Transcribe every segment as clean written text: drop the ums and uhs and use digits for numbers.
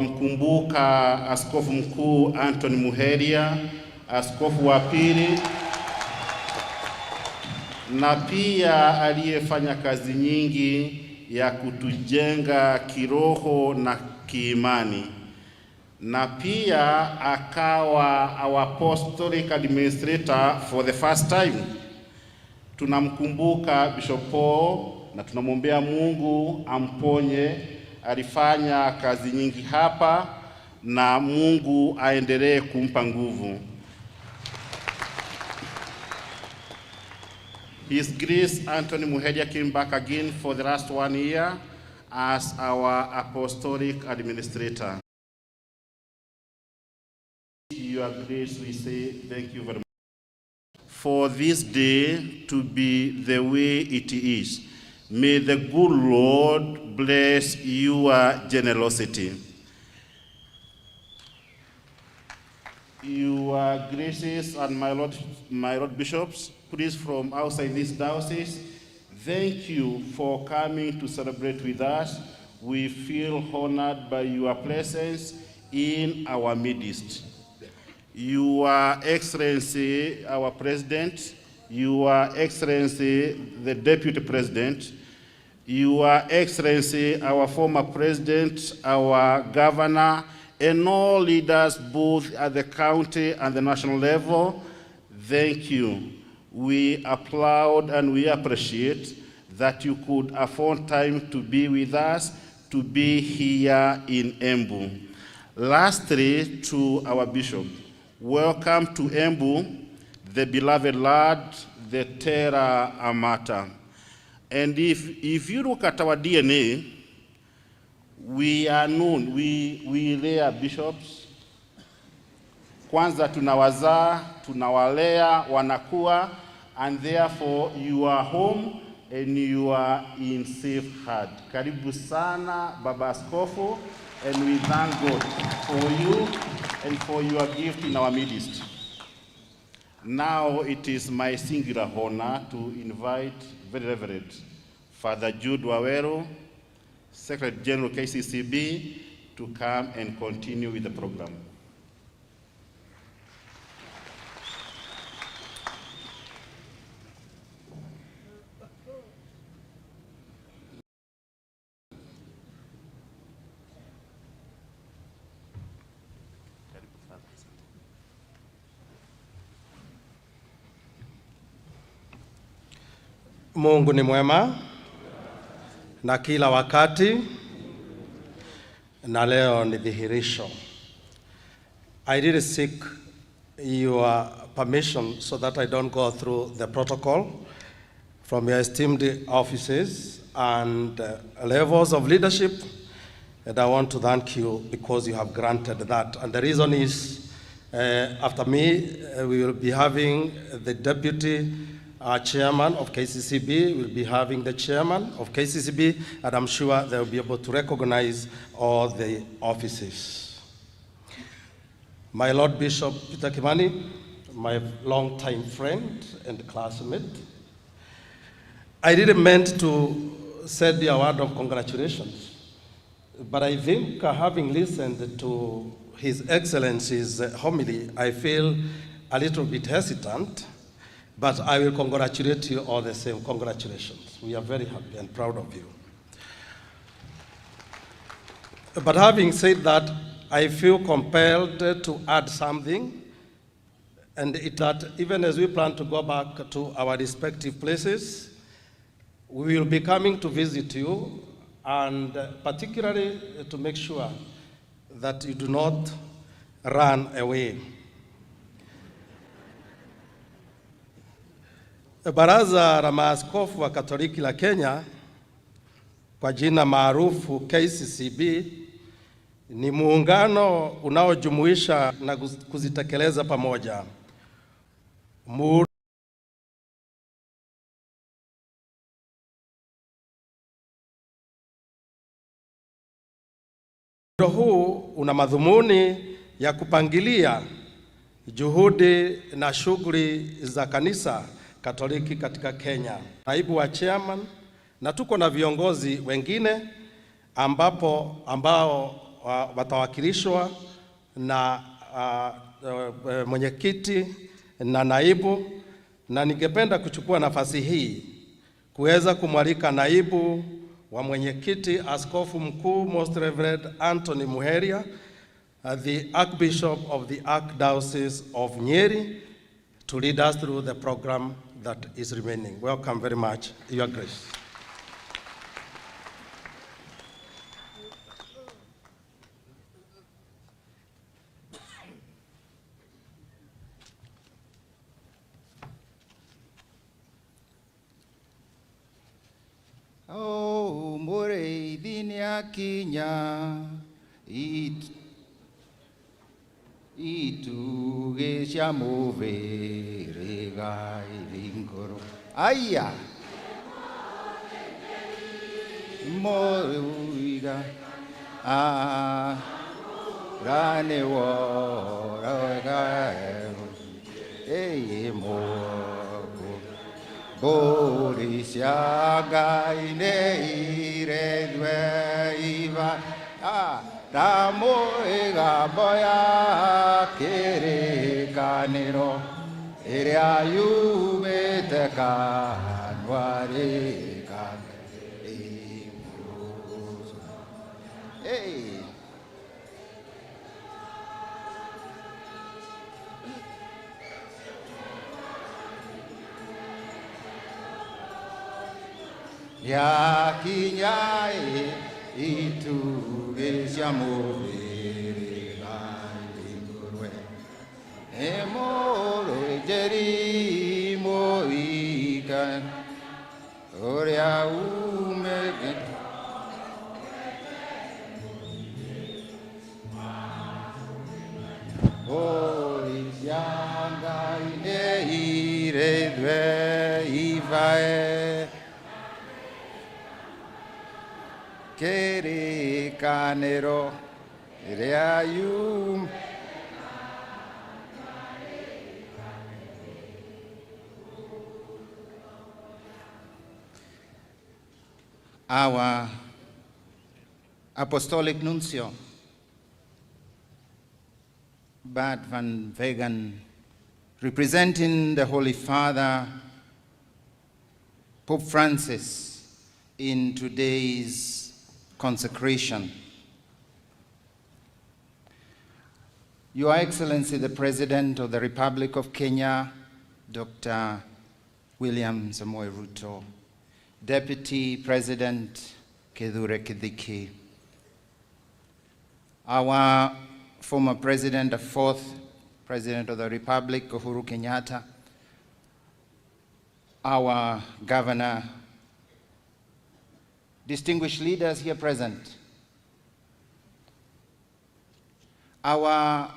Mkumbuka Askofu Mkuu Anthony Muheria, askofu wa pili, na pia aliyefanya kazi nyingi ya kutujenga kiroho na kiimani, na pia akawa our apostolic administrator for the first time. Tunamkumbuka Bishop Paul na tunamwombea Mungu amponye. Alifanya kazi nyingi hapa na Mungu aendelee kumpa nguvu. His Grace Anthony Muheria came back again for the last 1 year as our apostolic administrator. Your Grace, we say thank you very much for this day to be the way it is. May the good Lord bless your generosity. Your Graces and my Lord Bishops, please from outside this diocese, thank you for coming to celebrate with us. We feel honored by your presence in our midst. Your Excellency, our President, Your Excellency, the Deputy President, Your Excellency, our former President, our Governor, and all leaders both at the county and the national level, thank you. We applaud and we appreciate that you could afford time to be with us, to be here in Embu. Lastly, to our Bishop, welcome to Embu, the beloved lad, the terra amata. And if you look at our DNA, we are known, we rear bishops. Kwanza tunawazaa, tunawalea, wanakuwa, and therefore you are home and you are in safe heart. Karibu sana, Baba Askofu, and we thank God for you and for your gift in our midst. Now it is my singular honor to invite Very Reverend Father Jude Wawero, Secretary General KCCB, to come and continue with the program. Mungu ni mwema na kila wakati, na leo ni dhihirisho. I did seek your permission so that I don't go through the protocol from your esteemed offices and levels of leadership, and I want to thank you because you have granted that. And the reason is, after me, we will be having the deputy chairman of KCCB, will be having the chairman of KCCB, and I'm sure they'll be able to recognize all the offices. My Lord Bishop Peter Kimani, my longtime friend and classmate, I didn't meant to say a word of congratulations, but I think having listened to His Excellency's homily, I feel a little bit hesitant. But I will congratulate you all the same. Congratulations. We are very happy and proud of you. But having said that, I feel compelled to add something, and that even as we plan to go back to our respective places, we will be coming to visit you, and particularly to make sure that you do not run away. Baraza la Maaskofu wa Katoliki la Kenya, kwa jina maarufu KCCB, ni muungano unaojumuisha na kuzitekeleza pamoja muundo huu una madhumuni ya kupangilia juhudi na shughuli za kanisa Katoliki katika Kenya. Naibu wa chairman na tuko na viongozi wengine ambao watawakilishwa na mwenyekiti na naibu, na ningependa kuchukua nafasi hii kuweza kumwalika naibu wa mwenyekiti Askofu Mkuu Most Reverend Anthony Muheria, the Archbishop of the Archdiocese of Nyeri, to lead us through the program that is remaining. Welcome very much, Your Grace. Oh, more dinia kinya itu gesha move rega ilingoro aya moiga rane wo rega mo Borisyaga ine ire dwe iva Damo ega boya kere kanero Ere ayume te kanware kanere Hey! Ya kinyai itu gesyamu berlingkurwe emore jeri moikan oria ume Borisyaga ine ire dwe ivae Kere kanero reayum Our Apostolic Nuncio, Bart van Wegen, representing the Holy Father, Pope Francis, in today's consecration. Your Excellency, the President of the Republic of Kenya, Dr. William Samoei Ruto, Deputy President Kindiki, our former President, the fourth President of the Republic, Uhuru Kenyatta, our Governor, distinguished leaders here present, our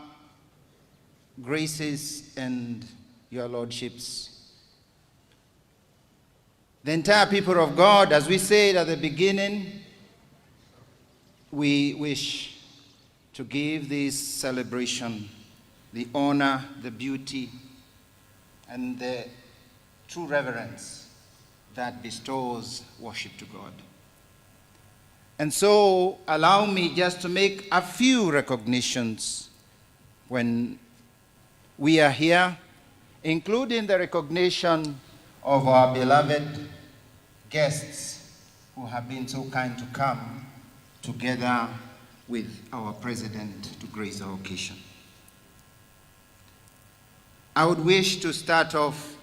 graces and your lordships, the entire people of God, as we said at the beginning, we wish to give this celebration the honor, the beauty, and the true reverence that bestows worship to God. And so allow me just to make a few recognitions when we are here, including the recognition of our beloved guests who have been so kind to come together with our President to grace our occasion. I would wish to start off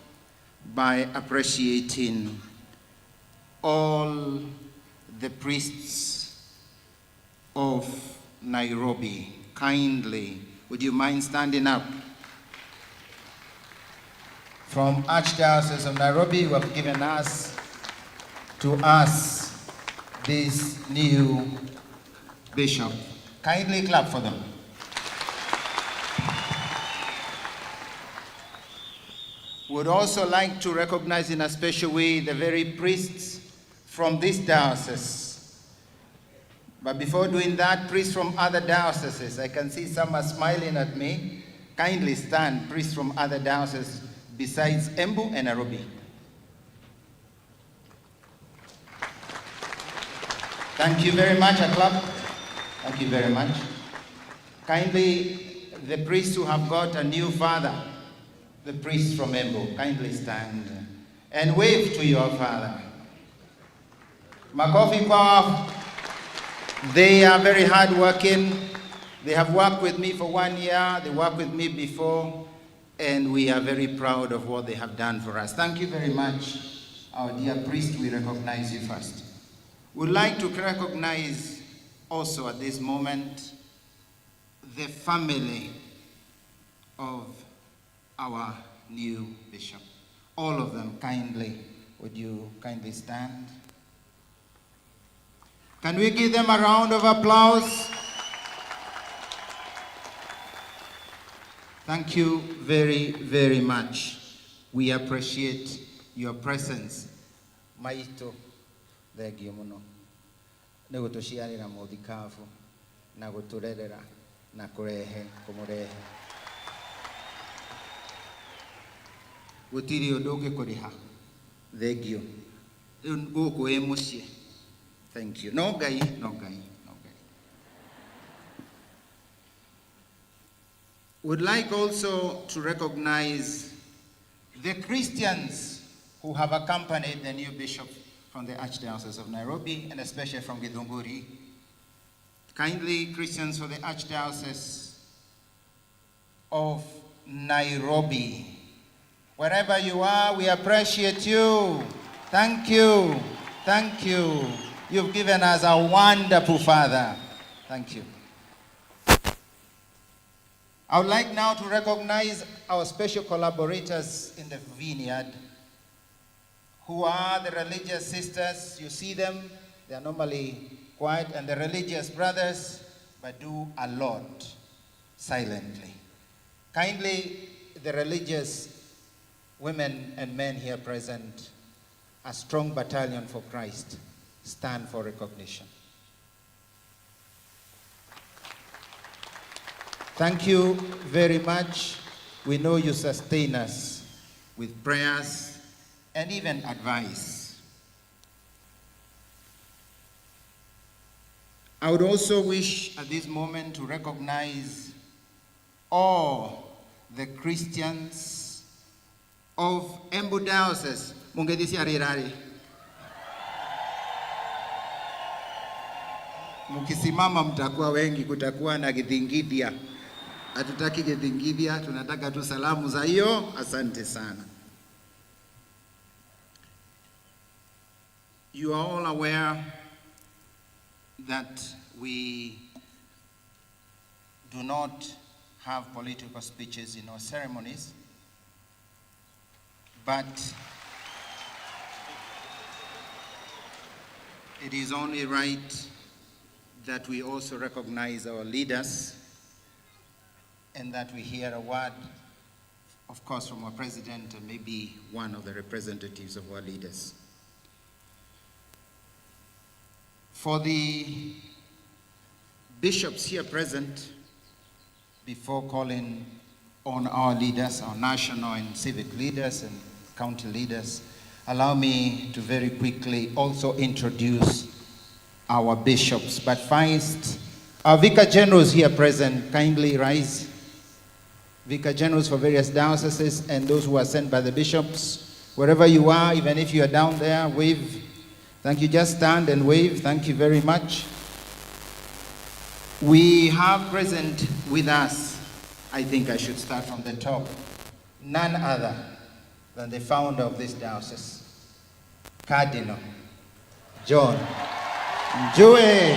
by appreciating all the priests of Nairobi. Kindly, would you mind standing up? From Archdiocese of Nairobi, who have given us this new bishop. Kindly clap for them. Would also like to recognize in a special way the very priests from this diocese. But before doing that, priests from other dioceses, I can see some are smiling at me. Kindly stand, priests from other dioceses besides Embu and Nairobi. Thank you very much, a clap. Thank you very much. Kindly, the priests who have got a new father, the priests from Embu, kindly stand and wave to your father. Makofi kwao. They are very hardworking. They have worked with me for 1 year. They worked with me before, and we are very proud of what they have done for us. Thank you very much, our dear priest. We recognize you first. We'd like to recognize also at this moment the family of our new bishop. All of them, kindly, would you kindly stand? Can we give them a round of applause? Thank you very, very much. We appreciate your presence. Maito, thengio muno. Nĩ gũtũciarĩra mũthikabu na gũtũrerera na kũmũrehe. Gũtirĩ ũndũ ũngĩkũrĩha. Thengio. Rĩu gũkũ wĩ mũciĩ. Thank you. No Ngai. Would like also to recognize the Christians who have accompanied the new bishop from the Archdiocese of Nairobi, and especially from Githunguri. Kindly, Christians for the Archdiocese of Nairobi. Wherever you are, we appreciate you. Thank you. Thank you. You've given us a wonderful father. Thank you. I would like now to recognize our special collaborators in the vineyard, who are the religious sisters. You see them, they are normally quiet, and the religious brothers, but do a lot silently. Kindly, the religious women and men here present, a strong battalion for Christ, stand for recognition. Thank you very much. We know you sustain us with prayers and even advice. I would also wish at this moment to recognize all the Christians of Embu Diocese. Mungedisi arirari. Mukisimama mtakuwa wengi, kutakuwa na githingithia. Hatutaki githingithia, tunataka tu salamu za hiyo. Asante sana. You are all aware that we do not have political speeches in our ceremonies, but it is only right that we also recognize our leaders and that we hear a word, of course, from our president and maybe one of the representatives of our leaders. For the bishops here present, before calling on our leaders, our national and civic leaders and county leaders, allow me to very quickly also introduce our bishops. But first, our vicar generals here present, kindly rise. Vicar generals for various dioceses and those who are sent by the bishops. Wherever you are, even if you are down there, wave. Thank you. Just stand and wave. Thank you very much. We have present with us, I think I should start from the top, none other than the founder of this diocese, Cardinal John Njue.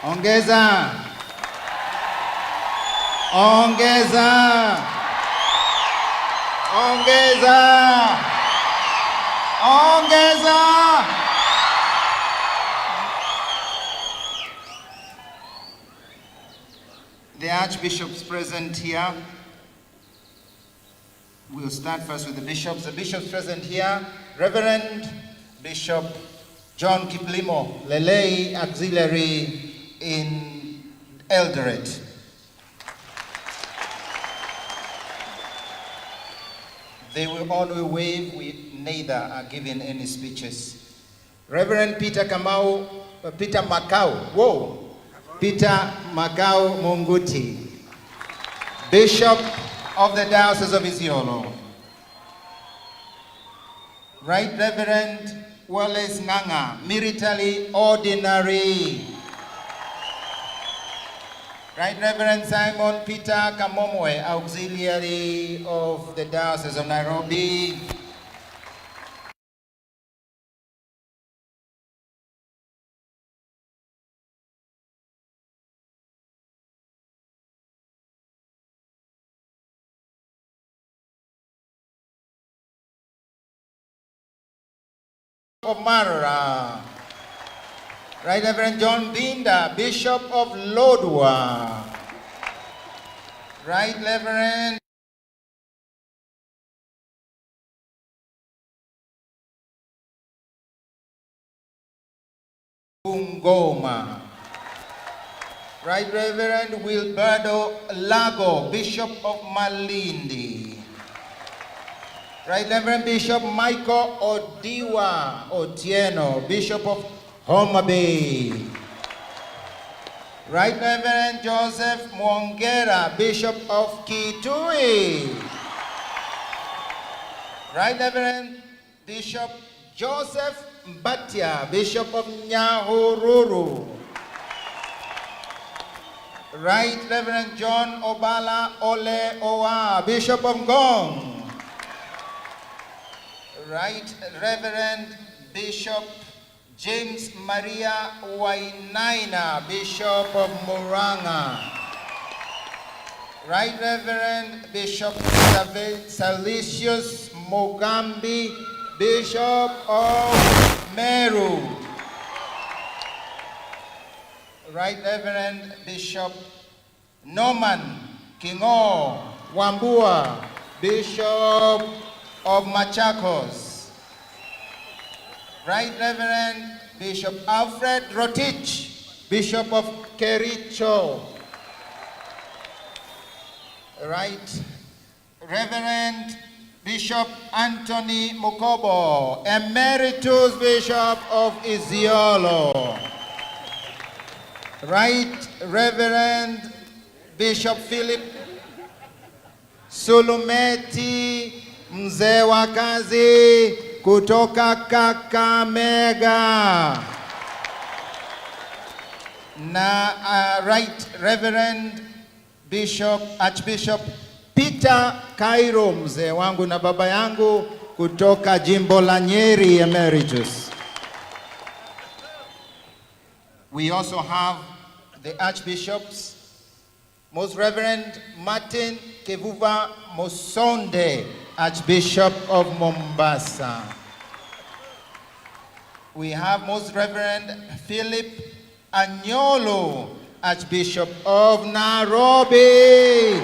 Ongeza. Ongeza. Ongeza. Ongeza. The archbishops present here. We'll start first with the bishops. The bishops present here, Reverend Bishop John Kiplimo, Lelei Auxiliary in Eldoret. They will only wave, we neither are giving any speeches. Reverend Peter Macau Munguti, Bishop of the Diocese of Isiolo. Right Reverend Wallace Nganga, military ordinary. Right Reverend Simon Peter Kamomwe, auxiliary of the Diocese of Nairobi. Of Marara. Right Reverend John Binda, Bishop of Lodwar. Right Reverend Bungoma. Right Reverend Wilberto Lago, Bishop of Malindi. Right Reverend Bishop Michael Odiwa Otieno, Bishop of Homa Bay. Right Reverend Joseph Mwongera, Bishop of Kitui. Right Reverend Bishop Joseph Mbatia, Bishop of Nyahururu. Right Reverend John Obala Ole Owa, Bishop of Ngong. Right Reverend Bishop James Maria Wainaina, Bishop of Muranga. Right Reverend Bishop Salicius Mogambi, Bishop of Meru. Right Reverend Bishop Norman Kingo Wambua, Bishop of Machakos. Right Reverend Bishop Alfred Rotich, Bishop of Kericho. Right Reverend Bishop Anthony Mukobo, Emeritus Bishop of Isiolo. Right Reverend Bishop Philip Sulumeti Mzee wa kazi kutoka Kakamega. Na Right Reverend Bishop Archbishop Peter Kairo, mzee wangu na baba yangu kutoka jimbo la Nyeri, Emeritus. We also have the Archbishops, Most Reverend Martin Kevuva Mosonde, Archbishop of Mombasa. We have Most Reverend Philip Anyolo, Archbishop of Nairobi.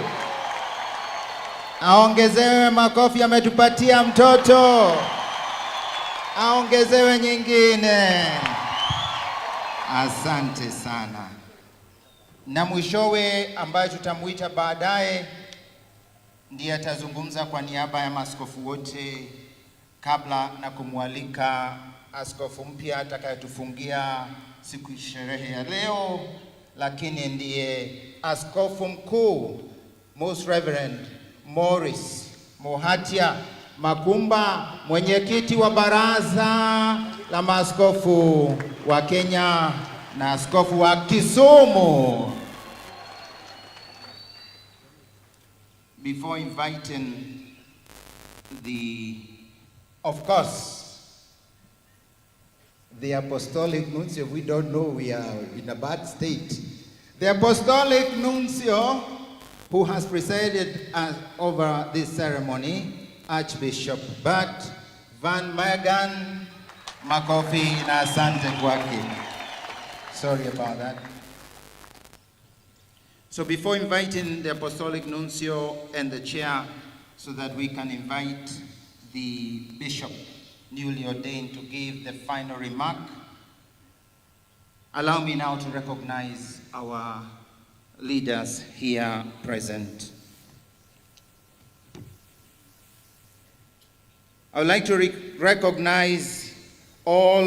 Aongezewe makofi, ametupatia mtoto. Aongezewe nyingine. Asante sana. Na mwishowe ambaye tutamuita baadaye ndiye atazungumza kwa niaba ya maaskofu wote kabla na kumwalika askofu mpya atakayetufungia siku sherehe ya leo, lakini ndiye askofu mkuu Most Reverend Morris Mohatia Makumba, mwenyekiti wa baraza la maaskofu wa Kenya na askofu wa Kisumu. Before inviting of course, the Apostolic Nuncio, we don't know, we are in a bad state. The Apostolic Nuncio, who has presided over this ceremony, Archbishop Bert Van Megan Makofi na asante kwake. Sorry about that. So before inviting the Apostolic Nuncio and the chair so that we can invite the bishop newly ordained to give the final remark, allow me now to recognize our leaders here present. I would like to recognize all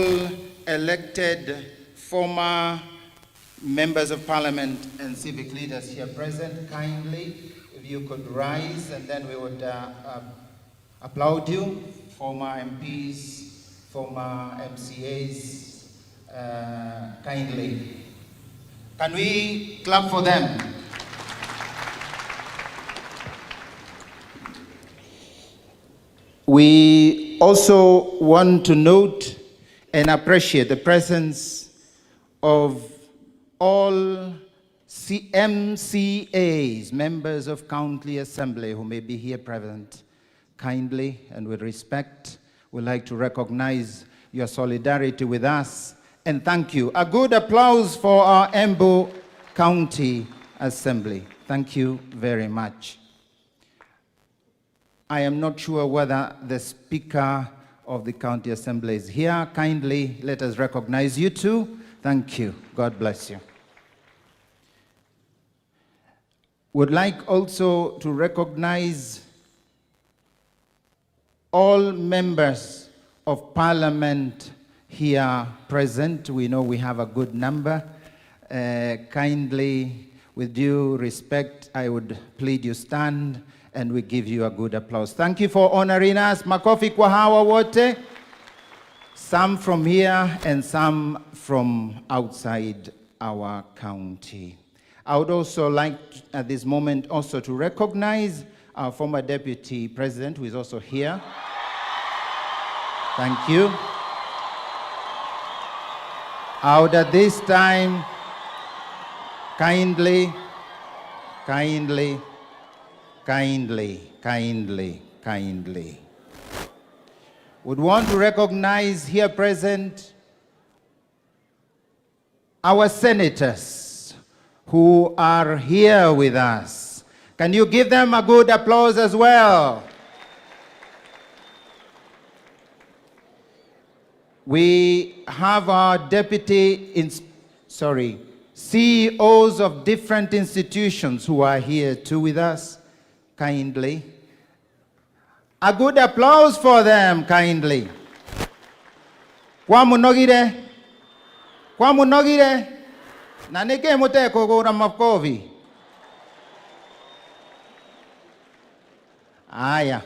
elected former members of parliament and civic leaders here present. Kindly, if you could rise, and then we would applaud you. Former MPs, former MCAs, kindly. Can we clap for them? We also want to note and appreciate the presence of all MCAs, members of County Assembly, who may be here present. Kindly and with respect, we'd like to recognize your solidarity with us and thank you. A good applause for our Embu County Assembly. Thank you very much. I am not sure whether the Speaker of the County Assembly is here. Kindly let us recognize you too. Thank you. God bless you. Would like also to recognize all members of Parliament here present. We know we have a good number. Kindly, with due respect, I would plead you stand and we give you a good applause. Thank you for honoring us. Makofi kwa hawa wote. Some from here and some from outside our county. I would also like at this moment also to recognize our former Deputy President, who is also here. Thank you. I would at this time kindly would want to recognize here present our senators who are here with us. Can you give them a good applause as well? We have our CEOs of different institutions who are here too with us. Kindly. A good applause for them, kindly. Kwa munogire? Kwa munogire? Na nike mute kogora makovi. Aya.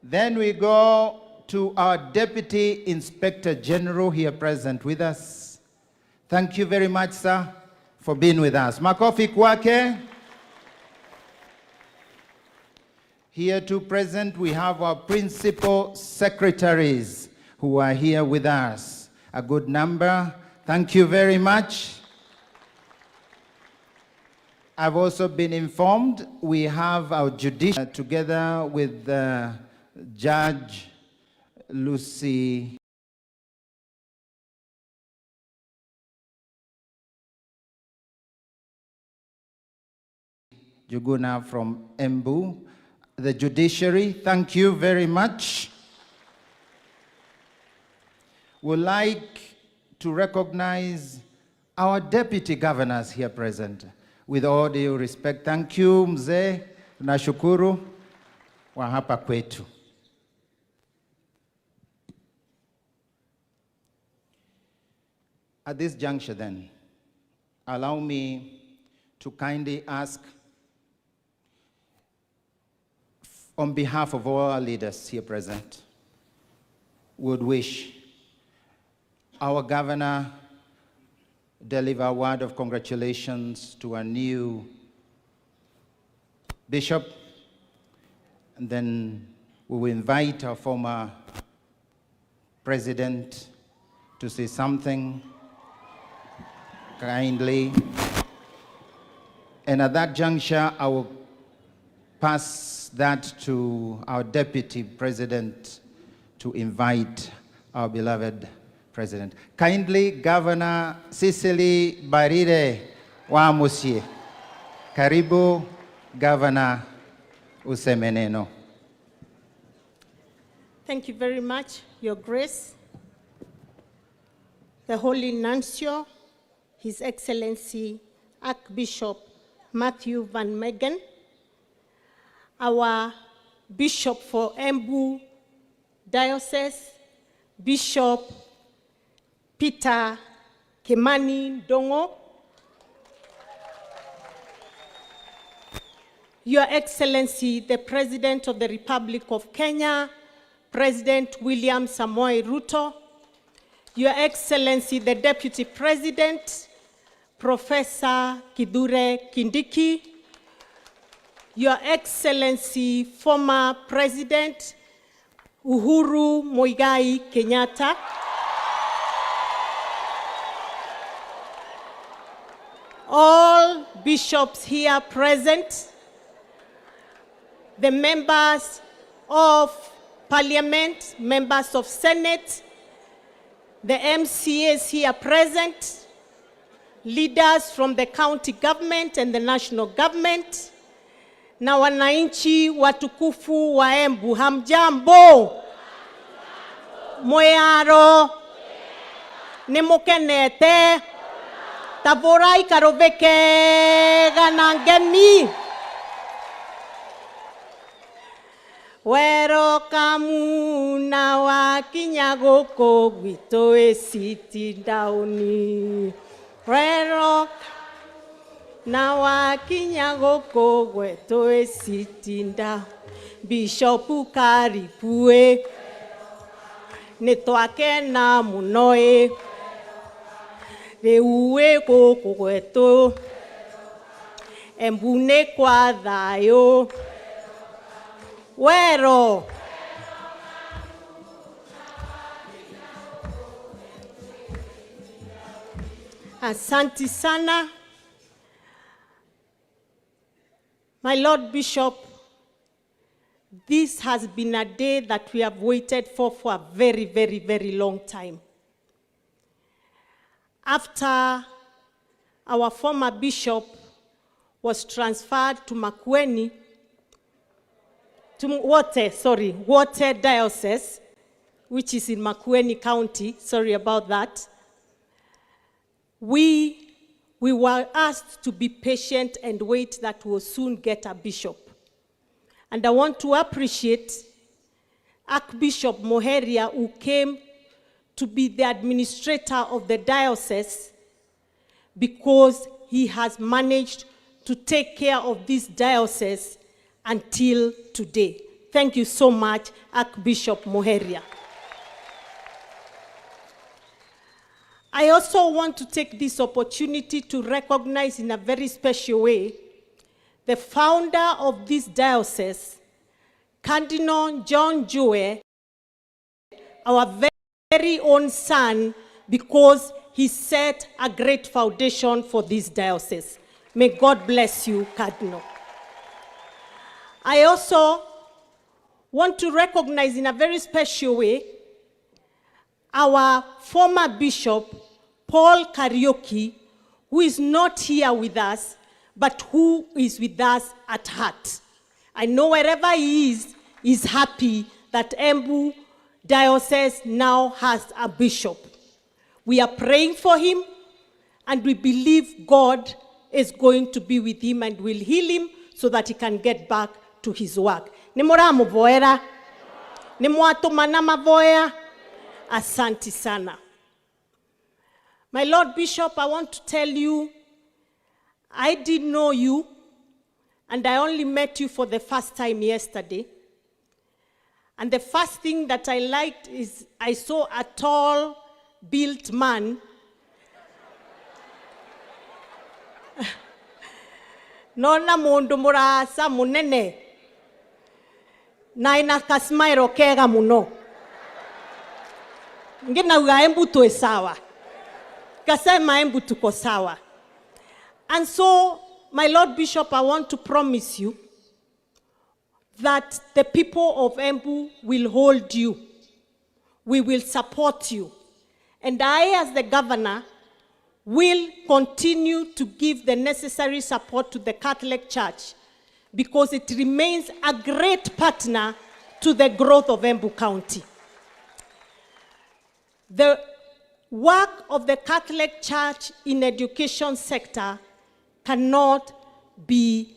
Then we go to our Deputy Inspector General here present with us. Thank you very much, sir, for being with us. Makofi kwake. Here too present, we have our principal secretaries who are here with us. A good number. Thank you very much. I've also been informed we have our judiciary together with Judge Lucy Juguna from Embu. The judiciary, thank you very much. We'd like to recognize our deputy governors here present. With all due respect, thank you, mzee, nashukuru wa hapa kwetu. At this juncture then, allow me to kindly ask, on behalf of all our leaders here present, would wish our governor deliver a word of congratulations to our new bishop, and then we will invite our former president to say something kindly. And at that juncture, I will pass that to our deputy president to invite our beloved president. Kindly, Governor Cecily Barire wa Musie. Karibu, Governor Usemeneno. Thank you very much, Your Grace. The Holy Nuncio, His Excellency Archbishop Matthew Van Meegen, our Bishop for Embu Diocese, Bishop Peter Kimani Ndongo, Your Excellency, the President of the Republic of Kenya, President William Samoei Ruto, Your Excellency, the Deputy President, Professor Kithure Kindiki, Your Excellency, former President Uhuru Muigai Kenyatta, all bishops here present, the members of Parliament, members of Senate, the MCAs here present, leaders from the county government and the national government, na wananchi watukufu wa Embu, hamjambo? Moyaro, nimukenete, taborai karobeke ganangemi. Wero kamuna wakinya goko gwito esiti dauni. Wero na wakinya goko gwito esiti dauni. Bishopu karipue netwake na munoe. Reuwe goko gwito Embune kwa thayo. Wero. Asante sana. My Lord Bishop, this has been a day that we have waited for a very, very, very long time. After our former bishop was transferred to Makueni, to Wote Diocese, which is in Makueni County, sorry about that. We were asked to be patient and wait that we'll soon get a bishop. And I want to appreciate Archbishop Moheria, who came to be the administrator of the diocese, because he has managed to take care of this diocese until today. Thank you so much, Archbishop Moheria. I also want to take this opportunity to recognize in a very special way the founder of this diocese, Cardinal John Joe, our very own son, because he set a great foundation for this diocese. May God bless you, Cardinal. I also want to recognize in a very special way our former bishop, Paul Kariuki, who is not here with us, but who is with us at heart. I know wherever he is happy that Embu Diocese now has a bishop. We are praying for him, and we believe God is going to be with him and will heal him so that he can get back to his work. Nimora muvoera, nimwatumana mavoea, asante sana. My Lord Bishop, I want to tell you, I didn't know you, and I only met you for the first time yesterday. And the first thing that I liked is I saw a tall, built man nona mundu murasa munene na ina kasmairo kega muno ngina uga Embu tu sawa kasema Embu tuko sawa. And so, my Lord Bishop, I want to promise you that the people of Embu will hold you. We will support you. And I, as the governor, will continue to give the necessary support to the Catholic Church, because it remains a great partner to the growth of Embu County. The work of the Catholic Church in education sector cannot be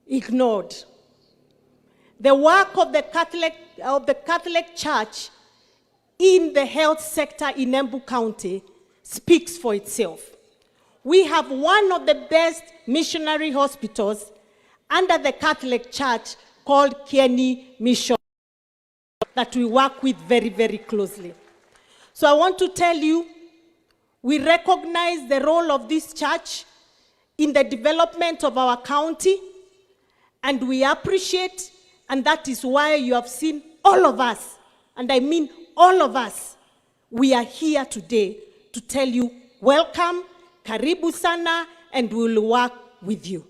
ignored. the work of the Catholic Church in the health sector in Embu County speaks for itself. We have one of the best missionary hospitals under the Catholic Church called Kenyatta Mission that we work with very, very closely. So I want to tell you, we recognize the role of this church in the development of our county, and we appreciate, and that is why you have seen all of us, and I mean all of us, we are here today to tell you, welcome, karibu sana, and we will work with you.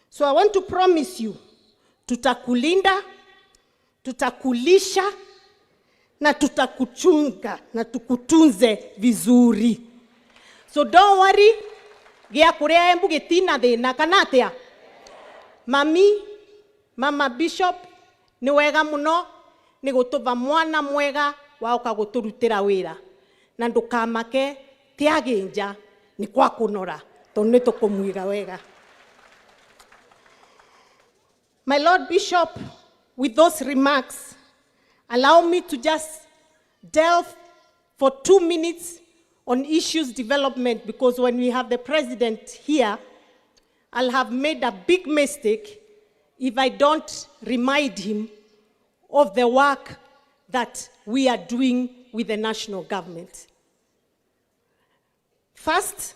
So I want to promise you, tutakulinda, tutakulisha, na tutakuchunga, na tukutunze vizuri. So don't worry, gia kurea Embu gitina thina kana atia. Mama Bishop, ni wega muno, ni gutuva mwana mwega waoka guturutira wira. Na ndukamake tiaginja ni kwa kunora, tondu ni tukumwiga wega. My Lord Bishop, with those remarks, allow me to just delve for 2 minutes on issues development, because when we have the president here, I'll have made a big mistake if I don't remind him of the work that we are doing with the national government. First,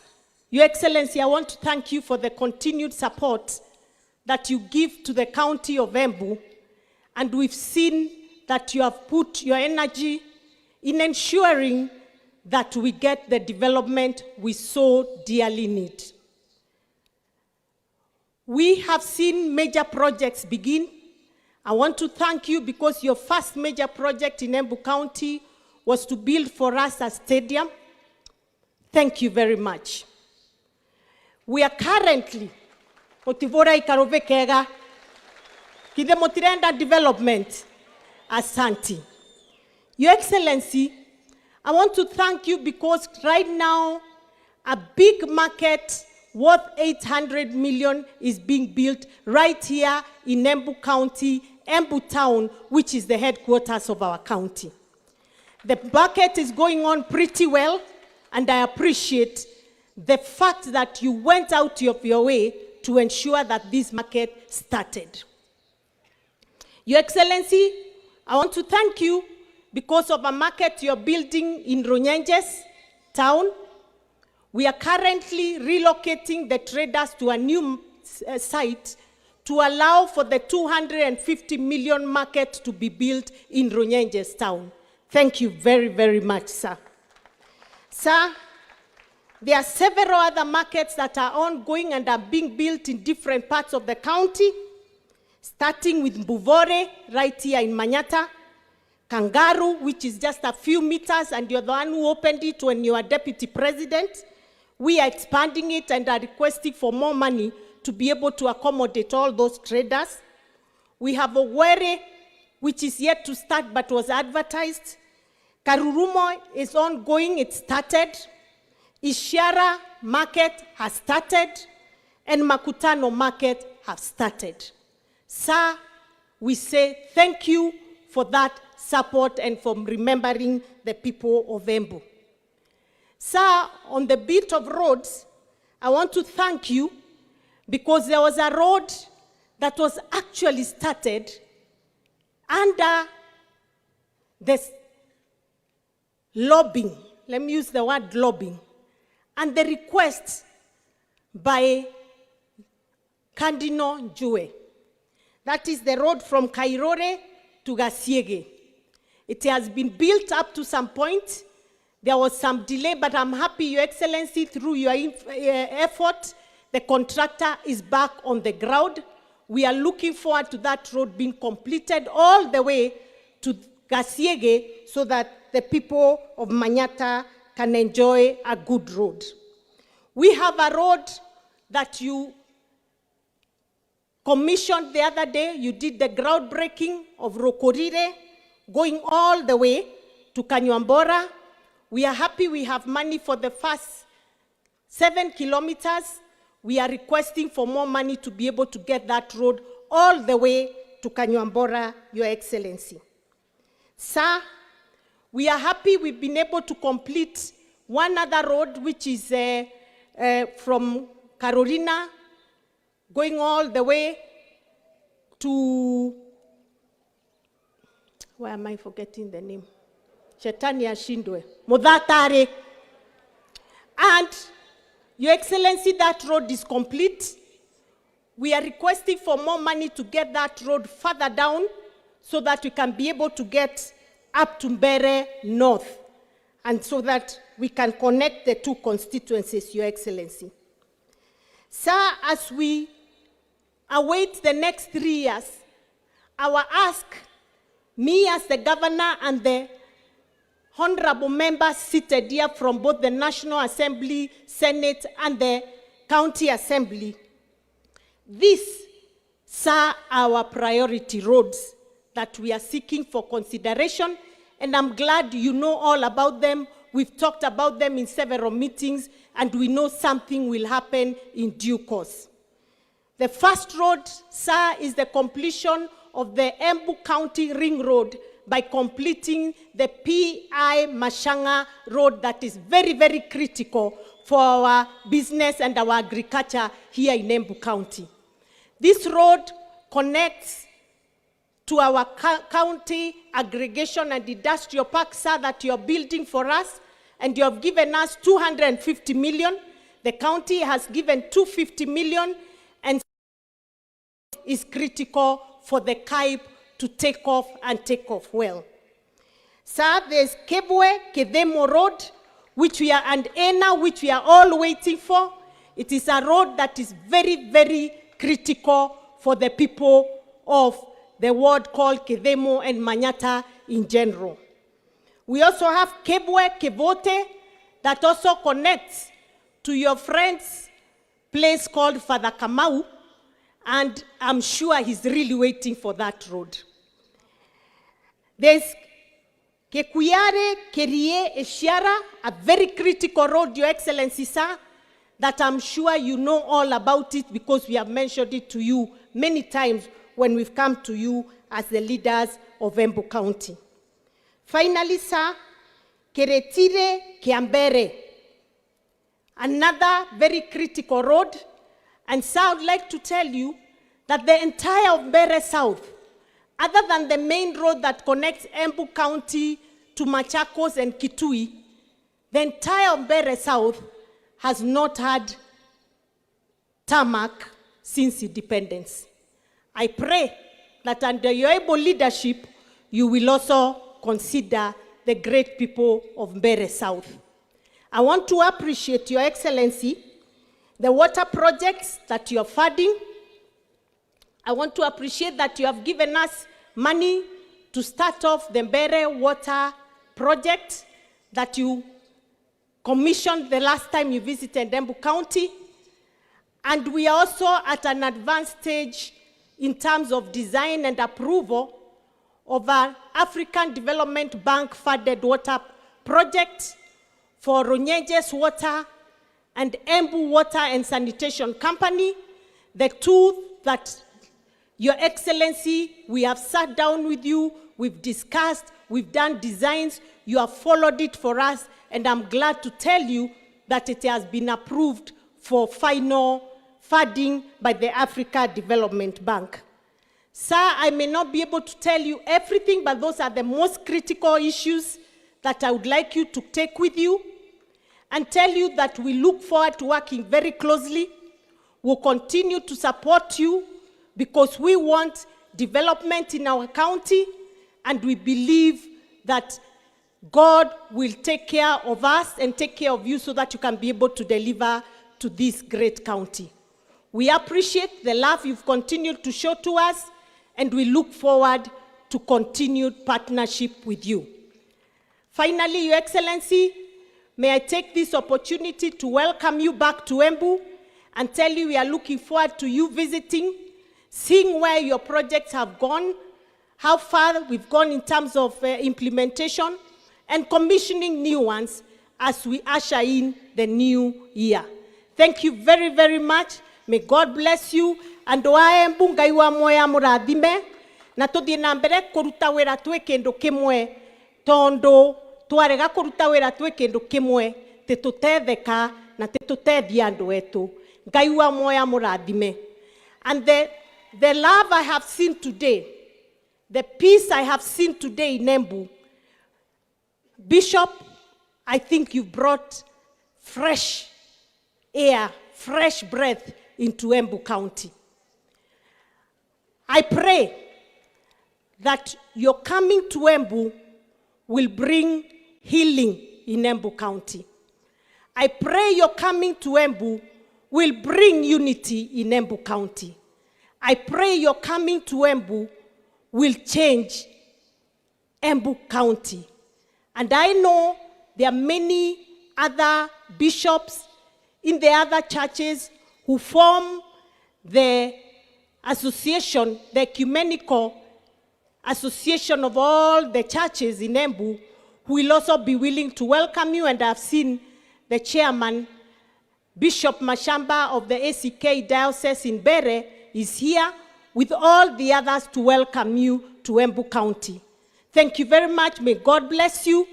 Your Excellency, I want to thank you for the continued support that you give to the county of Embu, and we've seen that you have put your energy in ensuring that we get the development we so dearly need. We have seen major projects begin. I want to thank you because your first major project in Embu County was to build for us a stadium. Thank you very much. We are currently, Otivora Ikarovekega, Kide Motirenda Development, Asante. Your Excellency, I want to thank you because right now, a big market worth 800 million is being built right here in Embu County, Embu Town, which is the headquarters of our county. The market is going on pretty well, and I appreciate the fact that you went out of your way to ensure that this market started. Your Excellency, I want to thank you because of a market you're building in Runyenjes town. We are currently relocating the traders to a new site to allow for the 250 million market to be built in Runyenjes town. Thank you very, very much, sir. Sir, there are several other markets that are ongoing and are being built in different parts of the county, starting with Mbuvore, right here in Manyata, Kangaru, which is just a few meters, and you're the one who opened it when you were deputy president. We are expanding it and are requesting for more money to be able to accommodate all those traders. We have Owere, which is yet to start but was advertised. Karurumo is ongoing, it started. Ishiara market has started, and Makutano market has started. Sir, we say thank you for that support and for remembering the people of Embu. Sir, on the bit of roads, I want to thank you because there was a road that was actually started under this lobbying. Let me use the word lobbying. And the request by Cardinal Jue. That is the road from Kairore to Gasiege. It has been built up to some point. There was some delay, but I'm happy, Your Excellency, through your effort, the contractor is back on the ground. We are looking forward to that road being completed all the way to Gasiege so that the people of Manyata can enjoy a good road. We have a road that you commissioned the other day. You did the groundbreaking of Rokorire, going all the way to Kanyuambora. We are happy we have money for the first 7 kilometers. We are requesting for more money to be able to get that road all the way to Kanywambora, Your Excellency. Sir, we are happy we've been able to complete one other road, which is from Carolina, going all the way to, why am I forgetting the name? Shetani Ashindwe, Mudatare. And, Your Excellency, that road is complete. We are requesting for more money to get that road further down so that we can be able to get up to Mbere North, and so that we can connect the two constituencies, Your Excellency. Sir, as we await the next 3 years, our ask, me as the governor and the honorable members seated here from both the National Assembly, Senate, and the County Assembly, these, sir, our priority roads that we are seeking for consideration, and I'm glad you know all about them. We've talked about them in several meetings, and we know something will happen in due course. The first road, sir, is the completion of the Embu County Ring Road by completing the P.I. Mashanga Road that is very, very critical for our business and our agriculture here in Embu County. This road connects to our county aggregation and industrial park, sir, that you're building for us, and you have given us 250 million. The county has given 250 million, and is critical for the CAIP to take off and take off well. Sir, there's Kedemo Road, which we are, and ENA, which we are all waiting for. It is a road that is very, very critical for the people of the ward called Kedemo and Manyata in general. We also have Kevote that also connects to your friend's place called Father Kamau, and I'm sure he's really waiting for that road. There's Kekuyare Kerie Eshiara, a very critical road, Your Excellency, sir, that I'm sure you know all about it because we have mentioned it to you many times when we've come to you as the leaders of Embu County. Finally, sir, Keretire Kiambere, another very critical road. And sir, I would like to tell you that the entire of Mbere South, other than the main road that connects Embu County to Machakos and Kitui, the entire of Mbere South has not had tarmac since independence. I pray that under your able leadership, you will also consider the great people of Mbere South. I want to appreciate, Your Excellency, the water projects that you are funding. I want to appreciate that you have given us money to start off the Mbere water project that you commissioned the last time you visited Embu County. And we are also at an advanced stage in terms of design and approval of an African Development Bank funded water project for Ronyeje's Water and Embu Water and Sanitation Company, the two that, Your Excellency, we have sat down with you, we've discussed, we've done designs, you have followed it for us, and I'm glad to tell you that it has been approved for final funding by the Africa Development Bank. Sir, I may not be able to tell you everything, but those are the most critical issues that I would like you to take with you and tell you that we look forward to working very closely. We'll continue to support you because we want development in our county, and we believe that God will take care of us and take care of you so that you can be able to deliver to this great county. We appreciate the love you've continued to show to us, and we look forward to continued partnership with you. Finally, Your Excellency, may I take this opportunity to welcome you back to Embu and tell you we are looking forward to you visiting, seeing where your projects have gone, how far we've gone in terms of implementation, and commissioning new ones as we usher in the new year. Thank you very, very much. May God bless you. And oae mbungai wa moya muradhime, na tuthie na mbere kuruta wira twi kindu kimwe tondu twarega kuruta wira twi kindu kimwe titutetheka na titutethia andu etu. Ngai wa moya murathime. And the love I have seen today, the peace I have seen today in Embu, Bishop, I think you brought fresh air, fresh breath into Embu County. I pray that your coming to Embu will bring healing in Embu County. I pray your coming to Embu will bring unity in Embu County. I pray your coming to Embu will change Embu County. And I know there are many other bishops in the other churches who form the association, the ecumenical association of all the churches in Embu, who will also be willing to welcome you. And I've seen the chairman, Bishop Mashamba of the ACK Diocese in Bere, is here with all the others to welcome you to Embu County. Thank you very much. May God bless you.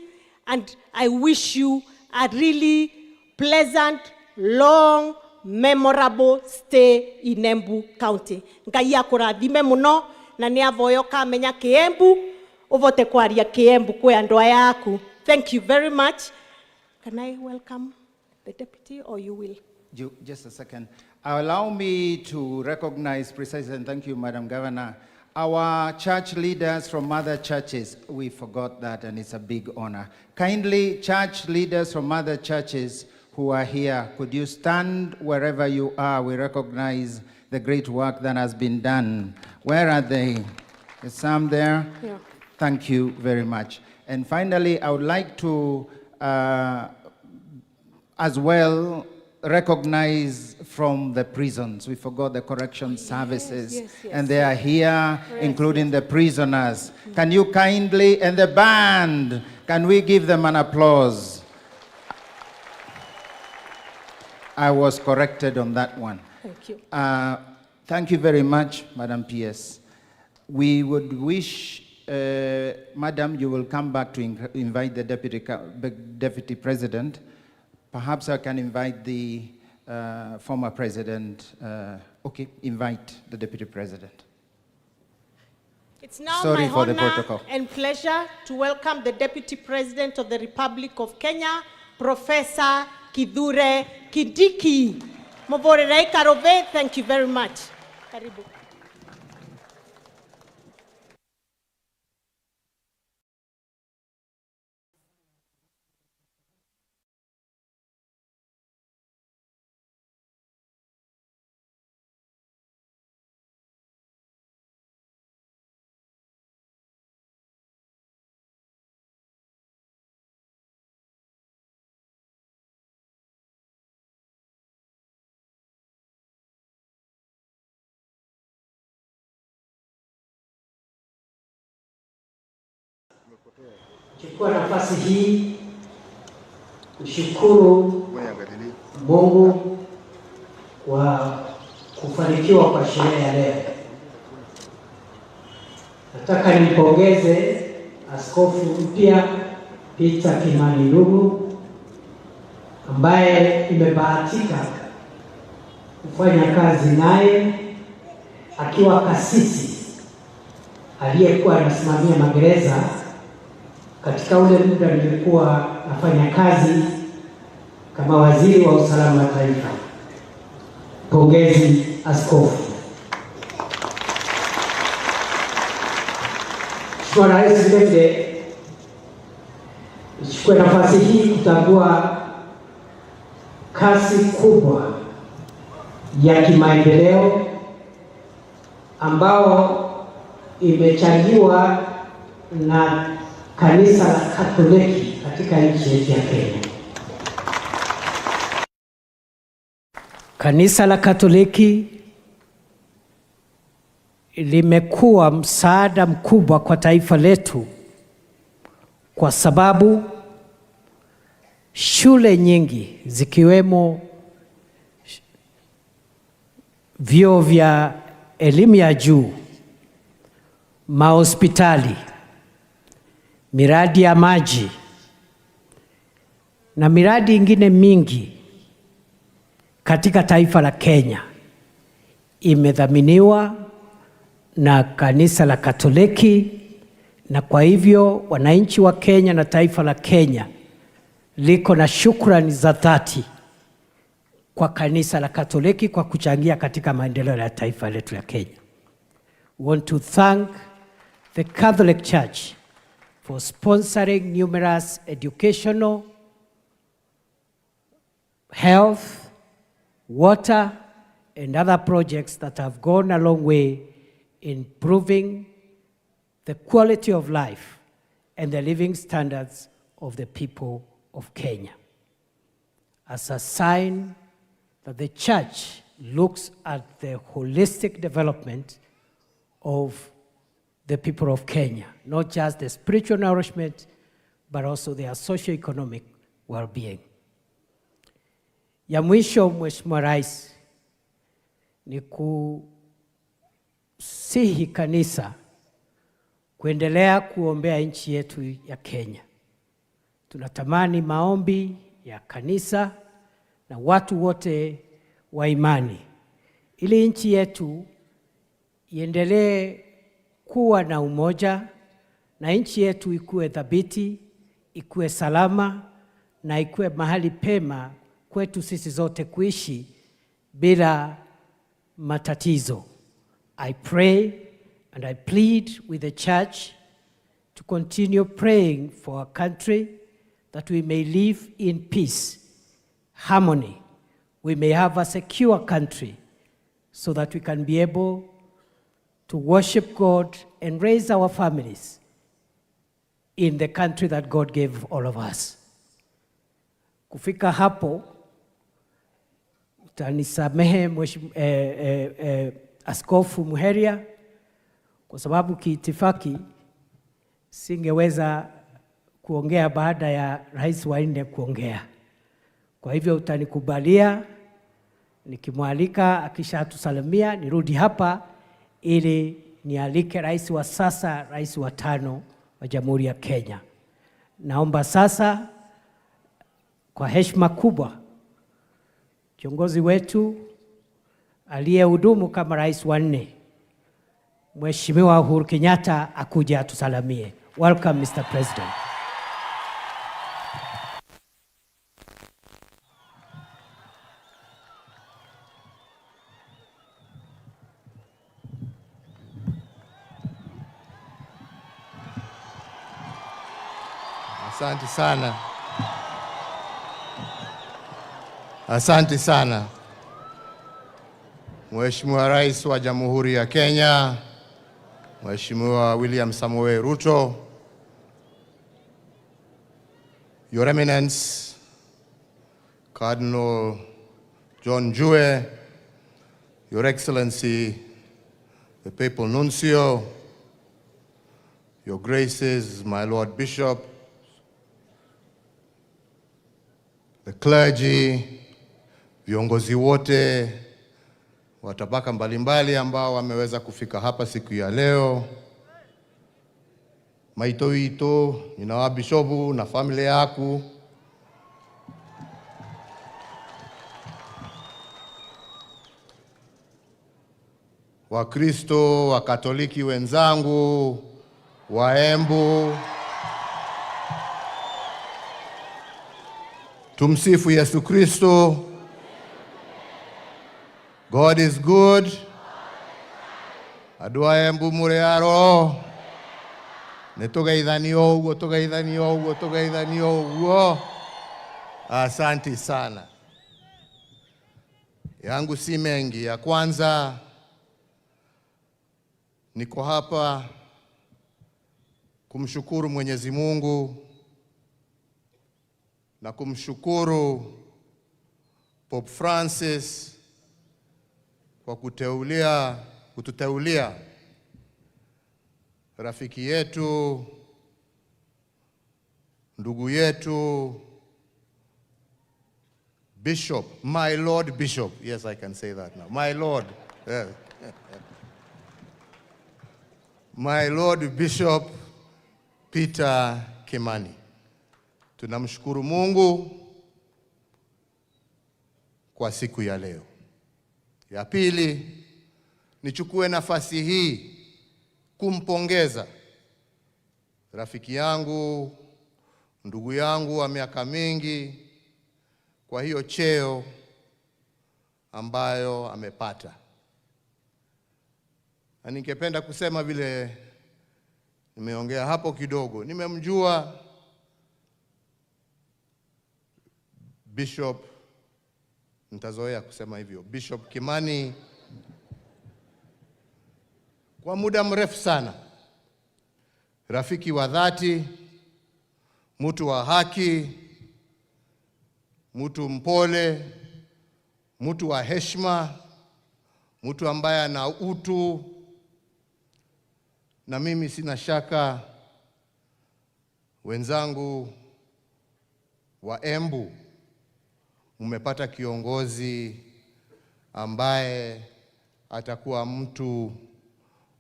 And I wish you a really pleasant, long, memorable stay in Embu County. Ngai akurathime muno na ni avoyo kamenya ki Embu uvote kwaria ki Embu kwe andu aya aku. Thank you very much. Can I welcome the deputy or you will? Just a second. Allow me to recognize precisely, and thank you, Madam Governor, our church leaders from other churches. We forgot that, and it's a big honor. Kindly, church leaders from other churches who are here, could you stand wherever you are? We recognize the great work that has been done. Where are they? Is some there? Yeah. Thank you very much. And finally, I would like to as well recognize from the prisons. We forgot the correction services. Yes, and they are here, including the prisoners. Can you kindly, and the band, can we give them an applause? I was corrected on that one. Thank you. Thank you very much, Madam PS. We would wish, Madam, you will come back to invite the Deputy President. Perhaps I can invite the former President. Okay, invite the Deputy President. It's now Sorry my for the honor protocol. and pleasure to welcome the Deputy President of the Republic of Kenya, Professor Kithure Kindiki. Movorerei Karove, thank you very much. Karibu. Chukua nafasi hii kushukuru Mungu kwa kufanikiwa kwa sherehe ya leo. Nataka nimpongeze askofu mpya Peter Kimani Ndugu ambaye nimebahatika kufanya kazi naye akiwa kasisi aliyekuwa anasimamia magereza katika ule muda nilikuwa nafanya kazi kama waziri wa usalama wa taifa. Pongezi askofu. Mheshimiwa Rais, vilevile nichukue nafasi hii kutambua kasi kubwa ya kimaendeleo ambao imechangiwa na Kanisa la Katoliki katika nchi yetu ya Kenya. Kanisa la Katoliki limekuwa msaada mkubwa kwa taifa letu kwa sababu shule nyingi zikiwemo vyuo vya elimu ya juu mahospitali, miradi ya maji na miradi ingine mingi katika taifa la Kenya imedhaminiwa na kanisa la Katoliki, na kwa hivyo wananchi wa Kenya na taifa la Kenya liko na shukrani za dhati kwa kanisa la Katoliki kwa kuchangia katika maendeleo ya taifa letu la Kenya. We want to thank the Catholic Church for sponsoring numerous educational, health, water, and other projects that have gone a long way in improving the quality of life and the living standards of the people of Kenya. As a sign that the church looks at the holistic development of the people of Kenya, not just the spiritual nourishment, but also their socio-economic well-being. Ya mwisho, Mheshimiwa Rais, ni kusihi kanisa kuendelea kuombea nchi yetu ya Kenya. Tunatamani maombi ya kanisa na watu wote wa imani ili nchi yetu iendelee kuwa na umoja na nchi yetu ikuwe thabiti, ikuwe salama na ikuwe mahali pema kwetu sisi zote kuishi bila matatizo. I pray and I plead with the church to continue praying for our country, that we may live in peace, harmony. We may have a secure country so that we can be able to worship God and raise our families in the country that God gave all of us. Kufika hapo, utanisamehe Askofu Muheria, kwa sababu kiitifaki singeweza kuongea baada ya rais wa nne kuongea. Kwa hivyo utanikubalia nikimwalika akishatusalimia nirudi hapa ili nialike rais wa sasa, rais wa tano wa Jamhuri ya Kenya. Naomba sasa kwa heshima kubwa kiongozi wetu aliyehudumu kama rais wa nne, Mheshimiwa Uhuru Kenyatta, akuja atusalamie. Welcome, Mr. President. Asante sana. Asante sana. Mheshimiwa Rais wa Jamhuri ya Kenya, Mheshimiwa William Samoei Ruto, Your Eminence, Cardinal John Jue, Your Excellency, the Papal Nuncio, Your Graces, my Lord Bishop, the clergy, viongozi wote wa tabaka mbalimbali ambao wameweza kufika hapa siku ya leo, maitoito, ninawa bishopu na familia yako, Wakristo, Wakatoliki wenzangu, wa Embu, tumsifu Yesu Kristo. God is good. Adua Embu murearo. Netogaithanio ugo. Asante sana. Yangu si mengi. Ya kwanza, niko hapa kumshukuru Mwenyezi Mungu na kumshukuru Pope Francis kwa kututeulia rafiki yetu, ndugu yetu, Bishop, my Lord Bishop. Yes, I can say that now. My Lord. Yes. My Lord Bishop Peter Kimani. Tunamshukuru Mungu kwa siku ya leo. Ya pili, nichukue nafasi hii kumpongeza rafiki yangu, ndugu yangu wa miaka mingi kwa hiyo cheo ambayo amepata. Na ningependa kusema vile nimeongea hapo kidogo, nimemjua Bishop, nitazoea kusema hivyo, Bishop Kimani kwa muda mrefu sana. Rafiki wa dhati, mtu wa haki, mtu mpole, mtu wa heshima, mtu ambaye ana utu. Na mimi sina shaka wenzangu wa Embu mmepata kiongozi ambaye atakuwa mtu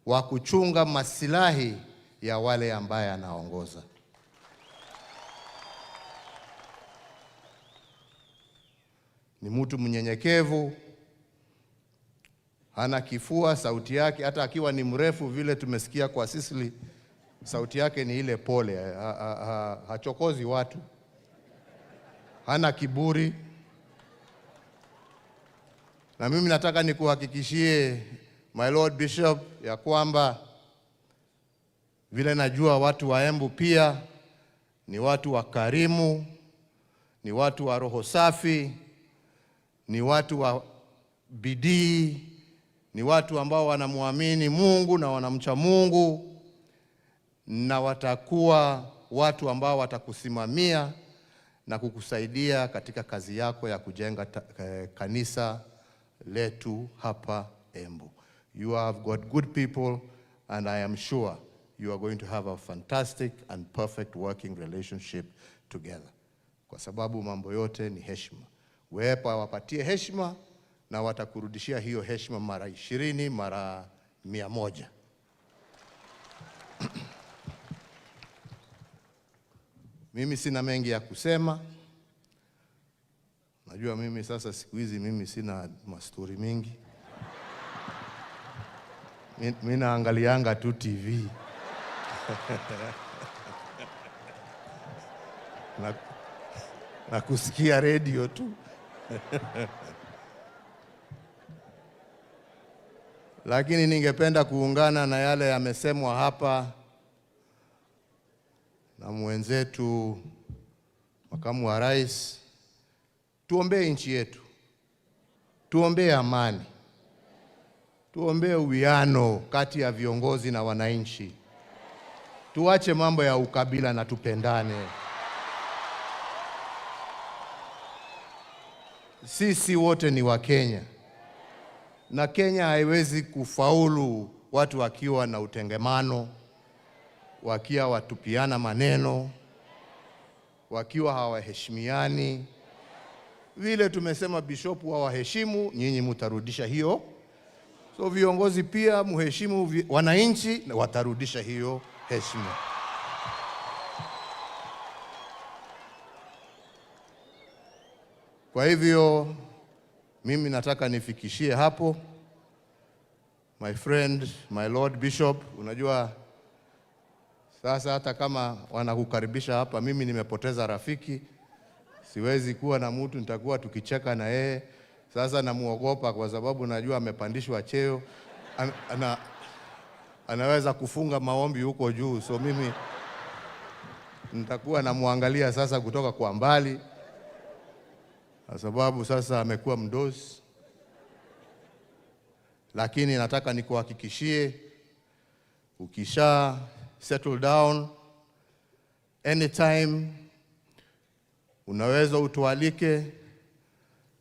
wa kuchunga maslahi ya wale ambaye anaongoza. Ni mtu mnyenyekevu, hana kifua, sauti yake hata akiwa ni mrefu vile tumesikia kwa Sisili, sauti yake ni ile pole, hachokozi watu, hana kiburi. Na mimi nataka nikuhakikishie my Lord Bishop ya kwamba vile najua watu wa Embu pia ni watu wakarimu, ni watu wa roho safi, ni watu wa bidii, ni watu ambao wanamwamini Mungu na wanamcha Mungu, na watakuwa watu ambao watakusimamia na kukusaidia katika kazi yako ya kujenga kanisa letu hapa Embu. You have got good people, and I am sure you are going to have a fantastic and perfect working relationship together. Kwa sababu mambo yote ni heshima. Wepa wapatie heshima na watakurudishia hiyo heshima mara 20, mara 100. Mimi sina mengi ya kusema. Najua mimi sasa siku hizi mimi sina mastori mingi. Mimi naangalianga tu TV. na kusikia radio tu. Lakini ningependa kuungana na yale yamesemwa hapa na mwenzetu makamu wa rais. Tuombee nchi yetu, tuombee amani, tuombee uwiano kati ya viongozi na wananchi. Tuache mambo ya ukabila na tupendane. Sisi wote ni wa Kenya, na Kenya haiwezi kufaulu watu wakiwa na utengemano, wakiwa watupiana maneno, wakiwa hawaheshimiani. Vile tumesema Bishop wa waheshimu, nyinyi mutarudisha hiyo. So viongozi pia muheshimu wananchi na watarudisha hiyo heshima. Kwa hivyo mimi nataka nifikishie hapo. My friend, my Lord Bishop, unajua sasa hata kama wanakukaribisha hapa, mimi nimepoteza rafiki. Siwezi kuwa na mtu nitakuwa tukicheka na yeye. Sasa namuogopa kwa sababu najua amepandishwa cheo. Anaweza kufunga maombi huko juu. So mimi nitakuwa namuangalia sasa kutoka kwa mbali, kwa sababu sasa amekuwa mdosi. Lakini nataka nikuhakikishie, ukisha settle down, anytime unaweza utualike,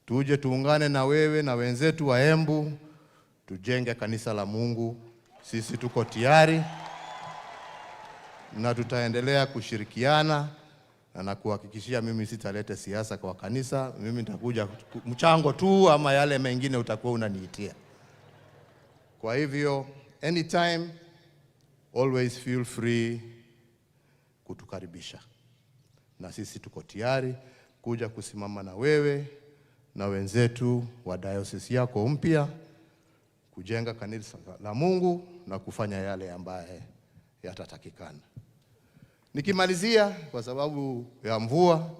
tuje tuungane na wewe na wenzetu wa Embu, tujenge kanisa la Mungu. Sisi tuko tayari na tutaendelea kushirikiana, na nakuhakikishia mimi sitalete siasa kwa kanisa. Mimi nitakuja mchango tu, ama yale mengine utakuwa unaniitia. Kwa hivyo anytime always feel free kutukaribisha. Na sisi tuko tayari kuja kusimama na wewe na wenzetu wa diocese yako mpya kujenga kanisa la Mungu na kufanya yale ambaye yatatakikana. Nikimalizia, kwa sababu ya mvua,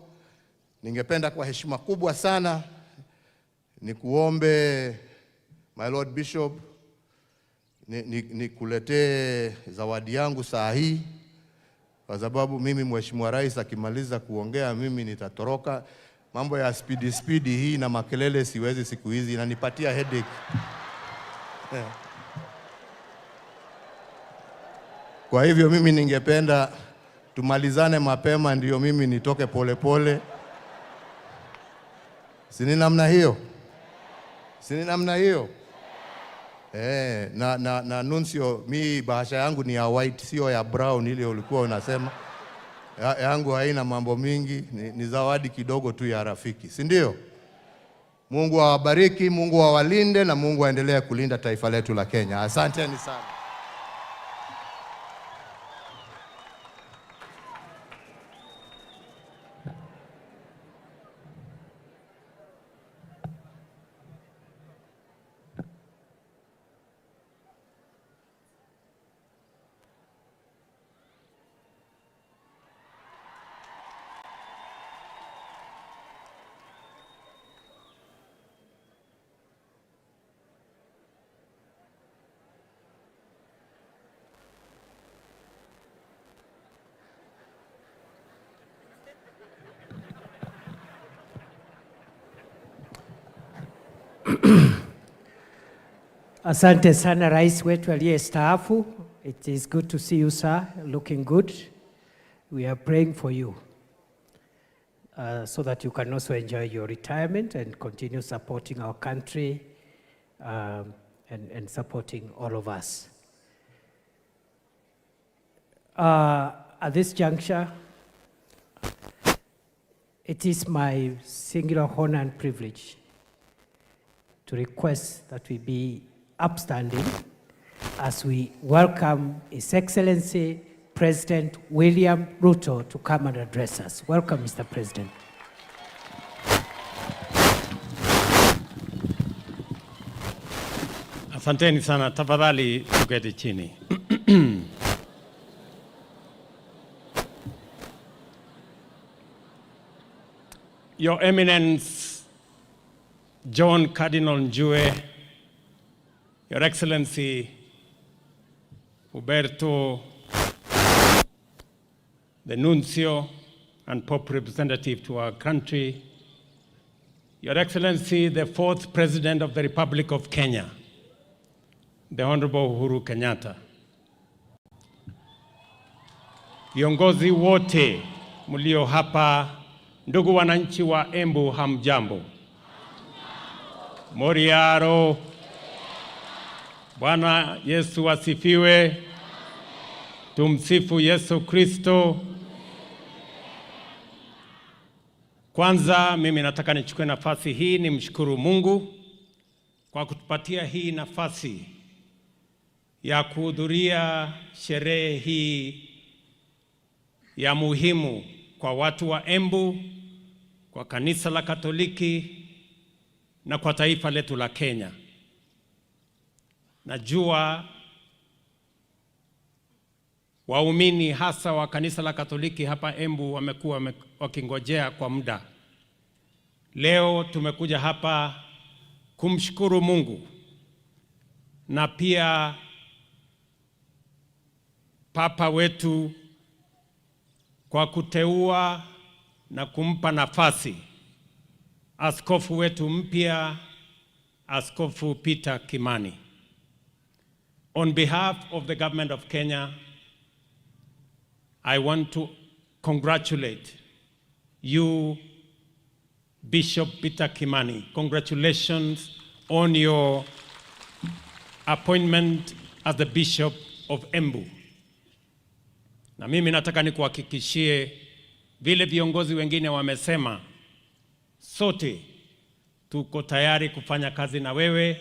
ningependa kwa heshima kubwa sana nikuombe my Lord Bishop nikuletee zawadi yangu saa hii, kwa sababu mimi Mheshimiwa Rais akimaliza kuongea mimi nitatoroka. Mambo ya speed hii na makelele siwezi siku hizi, inanipatia headache. Kwa hivyo mimi ningependa tumalizane mapema ndio mimi nitoke pole. Sini namna hiyo? Sini namna hiyo? Na nuncio, mi bahasha yangu ni ya white, sio ya brown ile ulikuwa unasema. Yangu haina mambo mingi, ni zawadi kidogo tu ya rafiki, si ndio? Mungu awabariki, Mungu awalinde na Mungu aendelee kulinda taifa letu la Kenya. Asanteni sana. Asante sana rais wetu aliyestaafu. It is good to see you, sir, looking good. We are praying for you so that you can also enjoy your retirement and continue supporting our country and supporting all of us. At this juncture, it is my singular honor and privilege to request that we be upstanding as we welcome His Excellency President William Ruto to come and address us. Welcome, Mr. President. Asanteni sana, tafadhali tuketi chini. Your Eminence John Cardinal Njue, Your Excellency Huberto, the Nuncio and Pope Representative to our country, Your Excellency, the 4th President of the Republic of Kenya, the Honorable Uhuru Kenyatta, viongozi wote mlio hapa, ndugu wananchi wa Embu, hamjambo. Moriaro, Bwana Yesu asifiwe. Tumsifu Yesu Kristo. Kwanza mimi nataka nichukue nafasi hii nimshukuru Mungu kwa kutupatia hii nafasi ya kuhudhuria sherehe hii ya muhimu kwa watu wa Embu, kwa kanisa la Katoliki na kwa taifa letu la Kenya. Najua waumini hasa wa kanisa la Katoliki hapa Embu wamekuwa wakingojea kwa muda. Leo tumekuja hapa kumshukuru Mungu na pia Papa wetu kwa kuteua na kumpa nafasi askofu wetu mpya, Askofu Peter Kimani. On behalf of the government of Kenya, I want to congratulate you, Bishop Peter Kimani. Congratulations on your appointment as the Bishop of Embu. Na mimi nataka nikuhakikishie vile viongozi wengine wamesema, sote tuko tayari kufanya kazi na wewe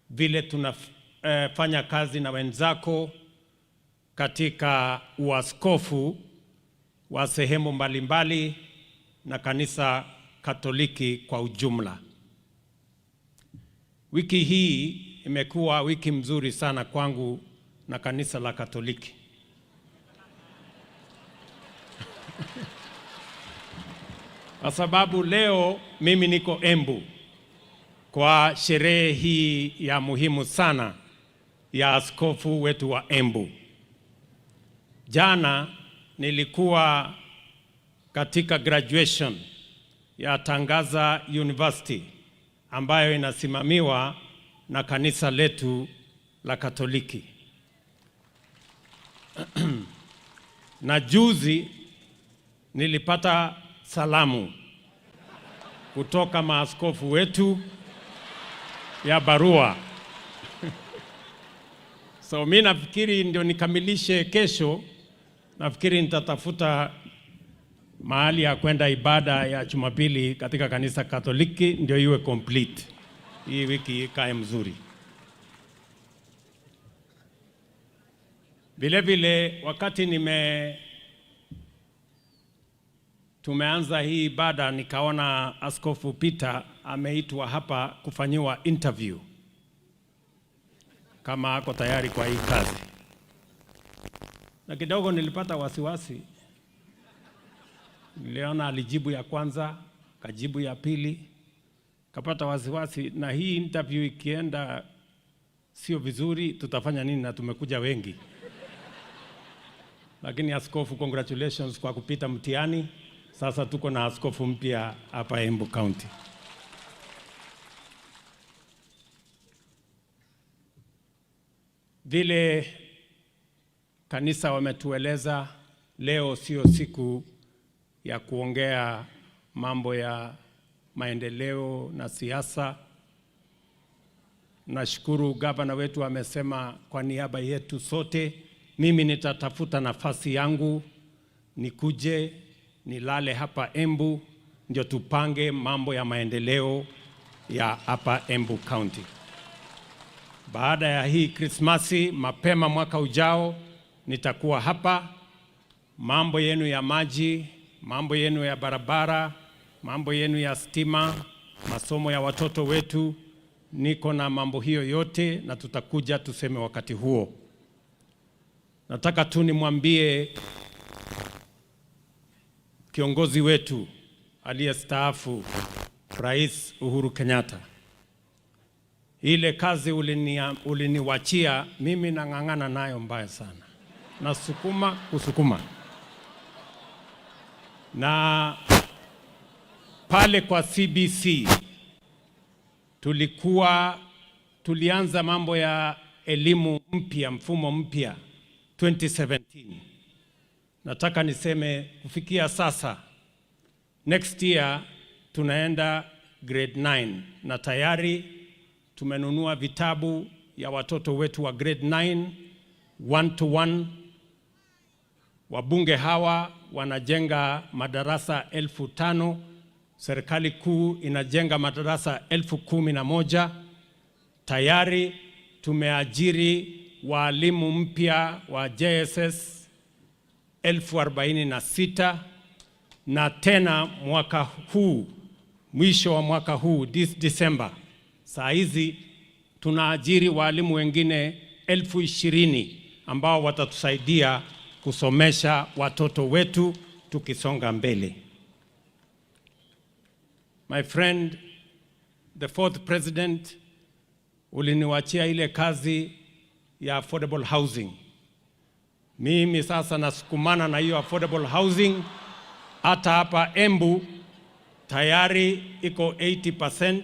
vile tunafanya kazi na wenzako katika uaskofu wa sehemu mbalimbali na kanisa Katoliki kwa ujumla. Wiki hii imekuwa wiki mzuri sana kwangu na kanisa la Katoliki. Kwa sababu leo mimi niko Embu kwa sherehe hii ya muhimu sana ya askofu wetu wa Embu. Jana nilikuwa katika graduation ya Tangaza University ambayo inasimamiwa na kanisa letu la Katoliki. Na juzi nilipata salamu kutoka maaskofu wetu ya barua. So mimi nafikiri ndio nikamilishe kesho, nafikiri nitatafuta mahali ya kwenda ibada ya Jumapili katika kanisa Katoliki ndio iwe complete. Hii wiki ikae mzuri. Vile vile wakati tumeanza hii ibada nikaona Askofu Peter ameitwa hapa kufanyiwa interview kama ako tayari kwa hii kazi. Na kidogo nilipata wasiwasi. Niliona alijibu ya kwanza, kajibu ya pili, kapata wasiwasi, na hii interview ikienda sio vizuri tutafanya nini na tumekuja wengi. Lakini askofu, congratulations kwa kupita mtihani. Sasa tuko na askofu mpya hapa Embu County. Vile kanisa wametueleza, leo sio siku ya kuongea mambo ya maendeleo na siasa. Nashukuru gavana wetu amesema kwa niaba yetu sote, mimi nitatafuta nafasi yangu nikuje nilale hapa Embu ndio tupange mambo ya maendeleo ya hapa Embu County. Baada ya hii Krismasi, mapema mwaka ujao nitakuwa hapa. Mambo yenu ya maji, mambo yenu ya barabara, mambo yenu ya stima, masomo ya watoto wetu, niko na mambo hiyo yote na tutakuja tuseme wakati huo. Nataka tu nimwambie kiongozi wetu aliyestaafu Rais Uhuru Kenyatta, ile kazi uliniwachia mimi nang'ang'ana nayo mbaya sana. Nasukuma kusukuma. Na pale kwa CBC tulianza mambo ya elimu mpya, mfumo mpya 2017. Nataka niseme kufikia sasa, next year tunaenda grade 9 na tayari tumenunua vitabu ya watoto wetu wa grade 9 1-to-1. Wabunge hawa wanajenga madarasa 5,000, serikali kuu inajenga madarasa 11,000. Tayari tumeajiri walimu mpya wa JSS 46,000, na tena mwaka huu, mwisho wa mwaka huu December, saa hizi tunaajiri walimu wengine 20,000 ambao watatusaidia kusomesha watoto wetu tukisonga mbele. My friend, the fourth president, uliniwachia ile kazi ya affordable housing. Mimi sasa nasukumana na hiyo affordable housing. Hata hapa Embu tayari iko 80%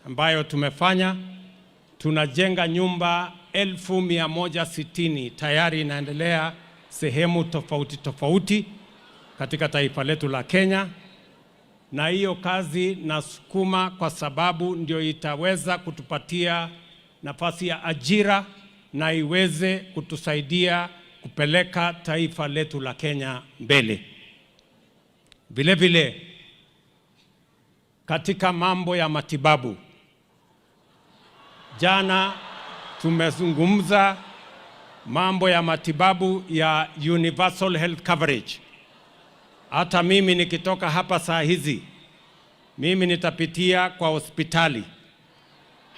ambayo tumefanya. Tunajenga nyumba 1,160 tayari inaendelea sehemu tofauti tofauti katika taifa letu la Kenya. Na hiyo kazi nasukuma kwa sababu ndio itaweza kutupatia nafasi ya ajira na iweze kutusaidia kupeleka taifa letu la Kenya mbele. Vile vile katika mambo ya matibabu, jana tumezungumza mambo ya matibabu ya universal health coverage. Hata mimi nikitoka hapa saa hizi, mimi nitapitia kwa hospitali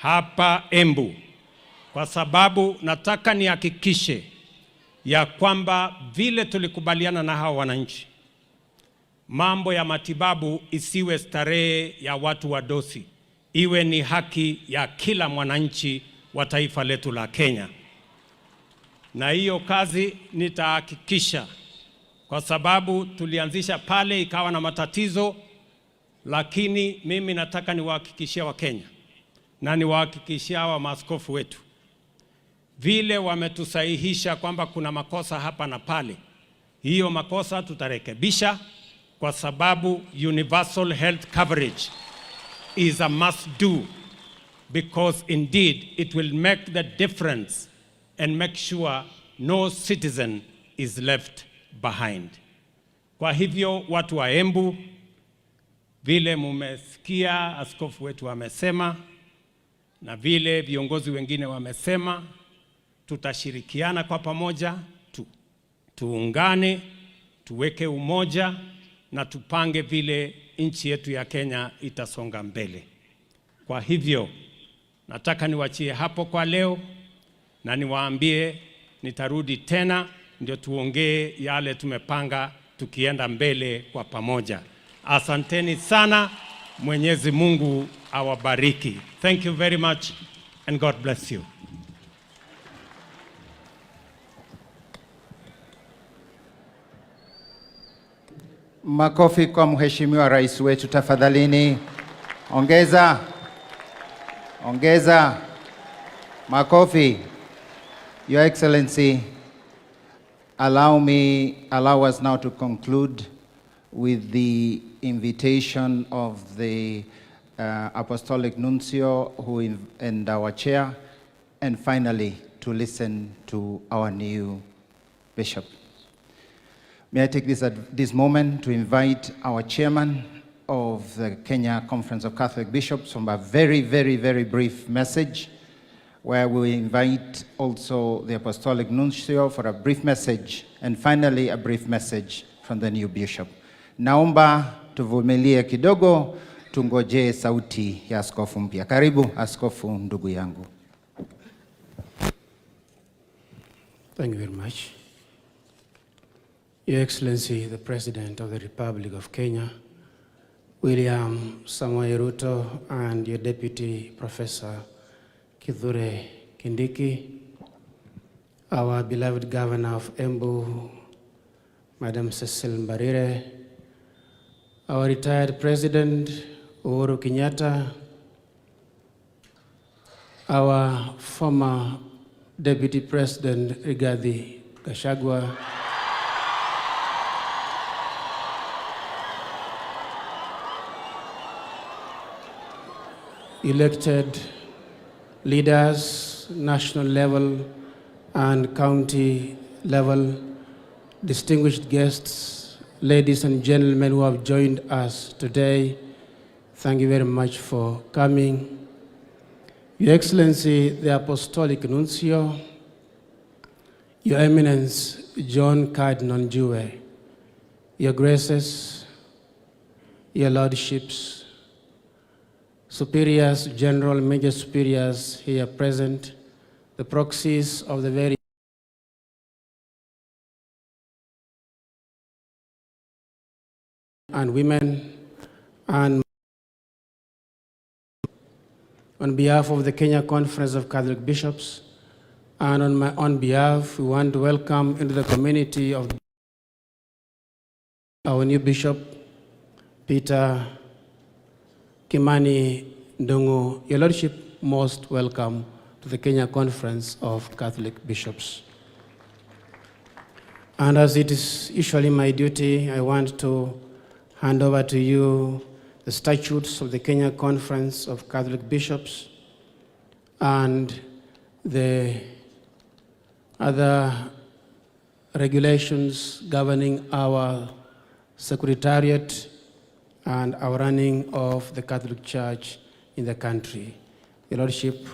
hapa Embu, kwa sababu nataka nihakikishe ya kwamba vile tulikubaliana na hao wananchi, mambo ya matibabu isiwe starehe ya watu wadosi, iwe ni haki ya kila mwananchi wa taifa letu la Kenya. Na hiyo kazi nitahakikisha, kwa sababu tulianzisha pale ikawa na matatizo, lakini mimi nataka niwahakikishie Wakenya na niwahakikishie wa maaskofu wetu, vile wametusahihisha kwamba kuna makosa hapa na pale, hiyo makosa tutarekebisha, kwa sababu universal health coverage is a must do, because indeed it will make the difference and make sure no citizen is left behind. Kwa hivyo watu wa Embu, vile mumesikia askofu wetu wamesema na vile viongozi wengine wamesema, tutashirikiana kwa pamoja, tuungane, tuweke umoja na tupange vile nchi yetu ya Kenya itasonga mbele. Kwa hivyo nataka niwachie hapo kwa leo, na niwaambie nitarudi tena ndio tuongee yale tumepanga tukienda mbele kwa pamoja. Asanteni sana, Mwenyezi Mungu awabariki. Thank you very much and God bless you. Makofi kwa mheshimiwa rais wetu tafadhalini. Ongeza. Ongeza. Makofi. Your Excellency, allow us now to conclude with the invitation of the Apostolic Nuncio and our chair, and finally to listen to our new bishop. May I take this moment to invite our chairman of the Kenya Conference of Catholic Bishops from a very, very, very brief message, where we invite also the Apostolic Nuncio for a brief message, and finally a brief message from the new bishop. Naomba tuvumilie kidogo, tungoje sauti ya askofu mpya. Karibu askofu ndugu yangu. Thank you very much. Your Excellency, the President of the Republic of Kenya, William Samoei Ruto, and your Deputy Professor Kindiki, our beloved Governor of Embu, Madam Cecil Mbarire, our retired President Uhuru Kenyatta, our former Deputy President Rigathi Gachagua, elected leaders, national level and county level, distinguished guests, ladies and gentlemen who have joined us today, thank you very much for coming. Your Excellency, the Apostolic Nuncio, Your Eminence, John Cardinal Njue, Your Graces, Your Lordships, Superiors, General, Major Superiors here present, the proxies of the very and women, and on behalf of the Kenya Conference of Catholic Bishops, and on my own behalf, we want to welcome into the community of our new Bishop, Peter Kimani Ndungu. Your Lordship, most welcome to the Kenya Conference of Catholic Bishops. And as it is usually my duty, I want to hand over to you the statutes of the Kenya Conference of Catholic Bishops and the other regulations governing our secretariat and our running of the Catholic Church in the country. Your Lordship,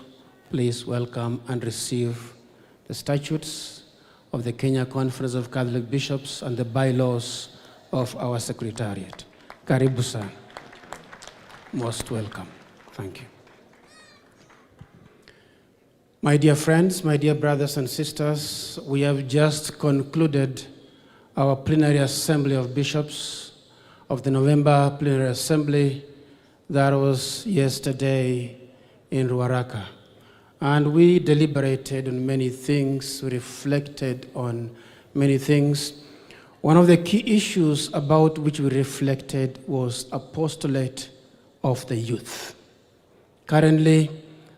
please welcome and receive the statutes of the Kenya Conference of Catholic Bishops and the bylaws of our Secretariat. Karibu sana. Most welcome. Thank you. My dear friends, my dear brothers and sisters, we have just concluded our plenary assembly of bishops of the November plenary assembly that was yesterday in Ruaraka. And we deliberated on many things, we reflected on many things. One of the key issues about which we reflected was apostolate of the youth. Currently,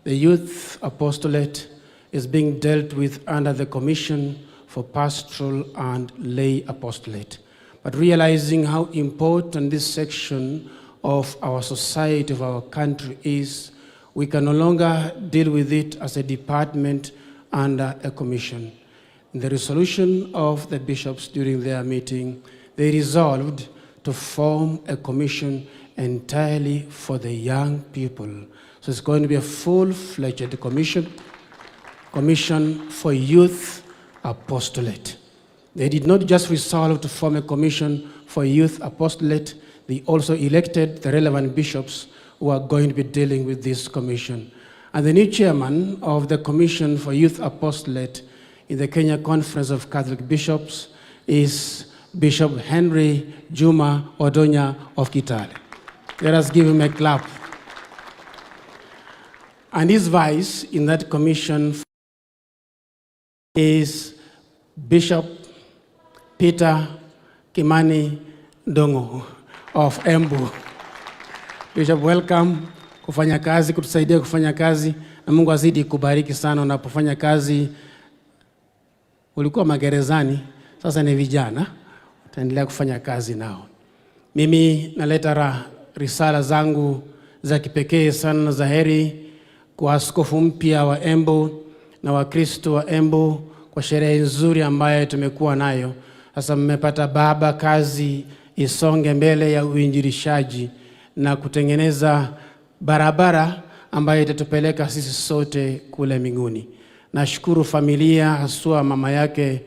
the youth apostolate is being dealt with under the Commission for Pastoral and Lay Apostolate. But realizing how important this section of our society, of our country is, we can no longer deal with it as a department under a commission. In the resolution of the bishops during their meeting, they resolved to form a commission entirely for the young people. So it's going to be a full-fledged commission for youth apostolate. They did not just resolve to form a commission for youth apostolate, they also elected the relevant bishops who are going to be dealing with this commission. And the new chairman of the Commission for Youth Apostolate in the Kenya Conference of Catholic Bishops is Bishop Henry Juma Odonya of Kitale. Let us give him a clap. And his vice in that commission is Bishop Peter Kimani Ndongo of Embu. Bishop, welcome kufanya kazi, kutusaidia kufanya kazi, na Mungu azidi kubariki sana unapofanya kazi. Ulikuwa magerezani, sasa ni vijana, utaendelea kufanya kazi nao. Mimi naleta risala zangu za kipekee sana za heri kwa askofu mpya wa Embu na Wakristo wa Embu kwa sherehe nzuri ambayo tumekuwa nayo. Sasa mmepata baba, kazi isonge mbele ya uinjilishaji na kutengeneza barabara ambayo itatupeleka sisi sote kule mbinguni. Nashukuru familia, haswa mama yake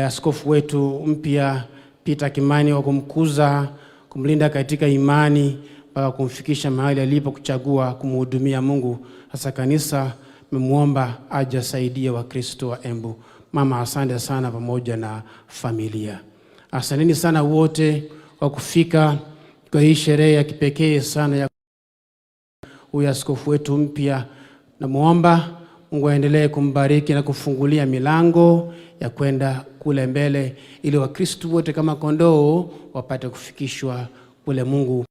askofu wetu mpya Peter Kimani, wa kumkuza, kumlinda katika imani mpaka kumfikisha mahali alipo kuchagua kumhudumia Mungu. Sasa kanisa memuomba aje asaidie Wakristo wa Embu. Mama, asante sana pamoja na familia. Asanteni sana wote kwa kufika kwa hii sherehe ya kipekee sana ya huyu askofu wetu mpya. Namuomba Mungu aendelee kumbariki na kufungulia milango ya kwenda kule mbele, ili Wakristo wote kama kondoo wapate kufikishwa kule Mungu.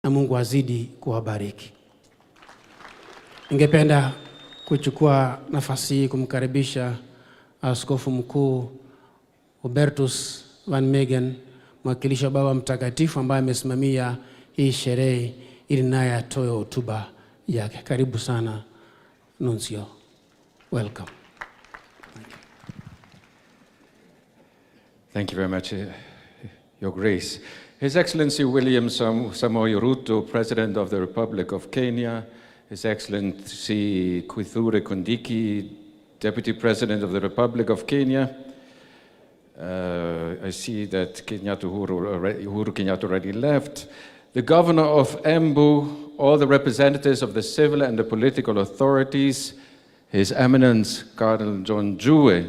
Na Mungu azidi kuwabariki. Ningependa kuchukua nafasi hii kumkaribisha Askofu Mkuu Hubertus Van Maiden, mwakilishi wa Baba Mtakatifu ambaye amesimamia hii sherehe, ili naye atoe hotuba yake. Karibu sana Nuncio. Welcome. Thank you very much, Your Grace. His Excellency William Samoei Ruto, President of the Republic of Kenya, His Excellency Kithure Kindiki, Deputy President of the Republic of Kenya. I see that Uhuru Kenyatta already left. The Governor of Embu, all the representatives of the civil and the political authorities, His Eminence Cardinal John Jue,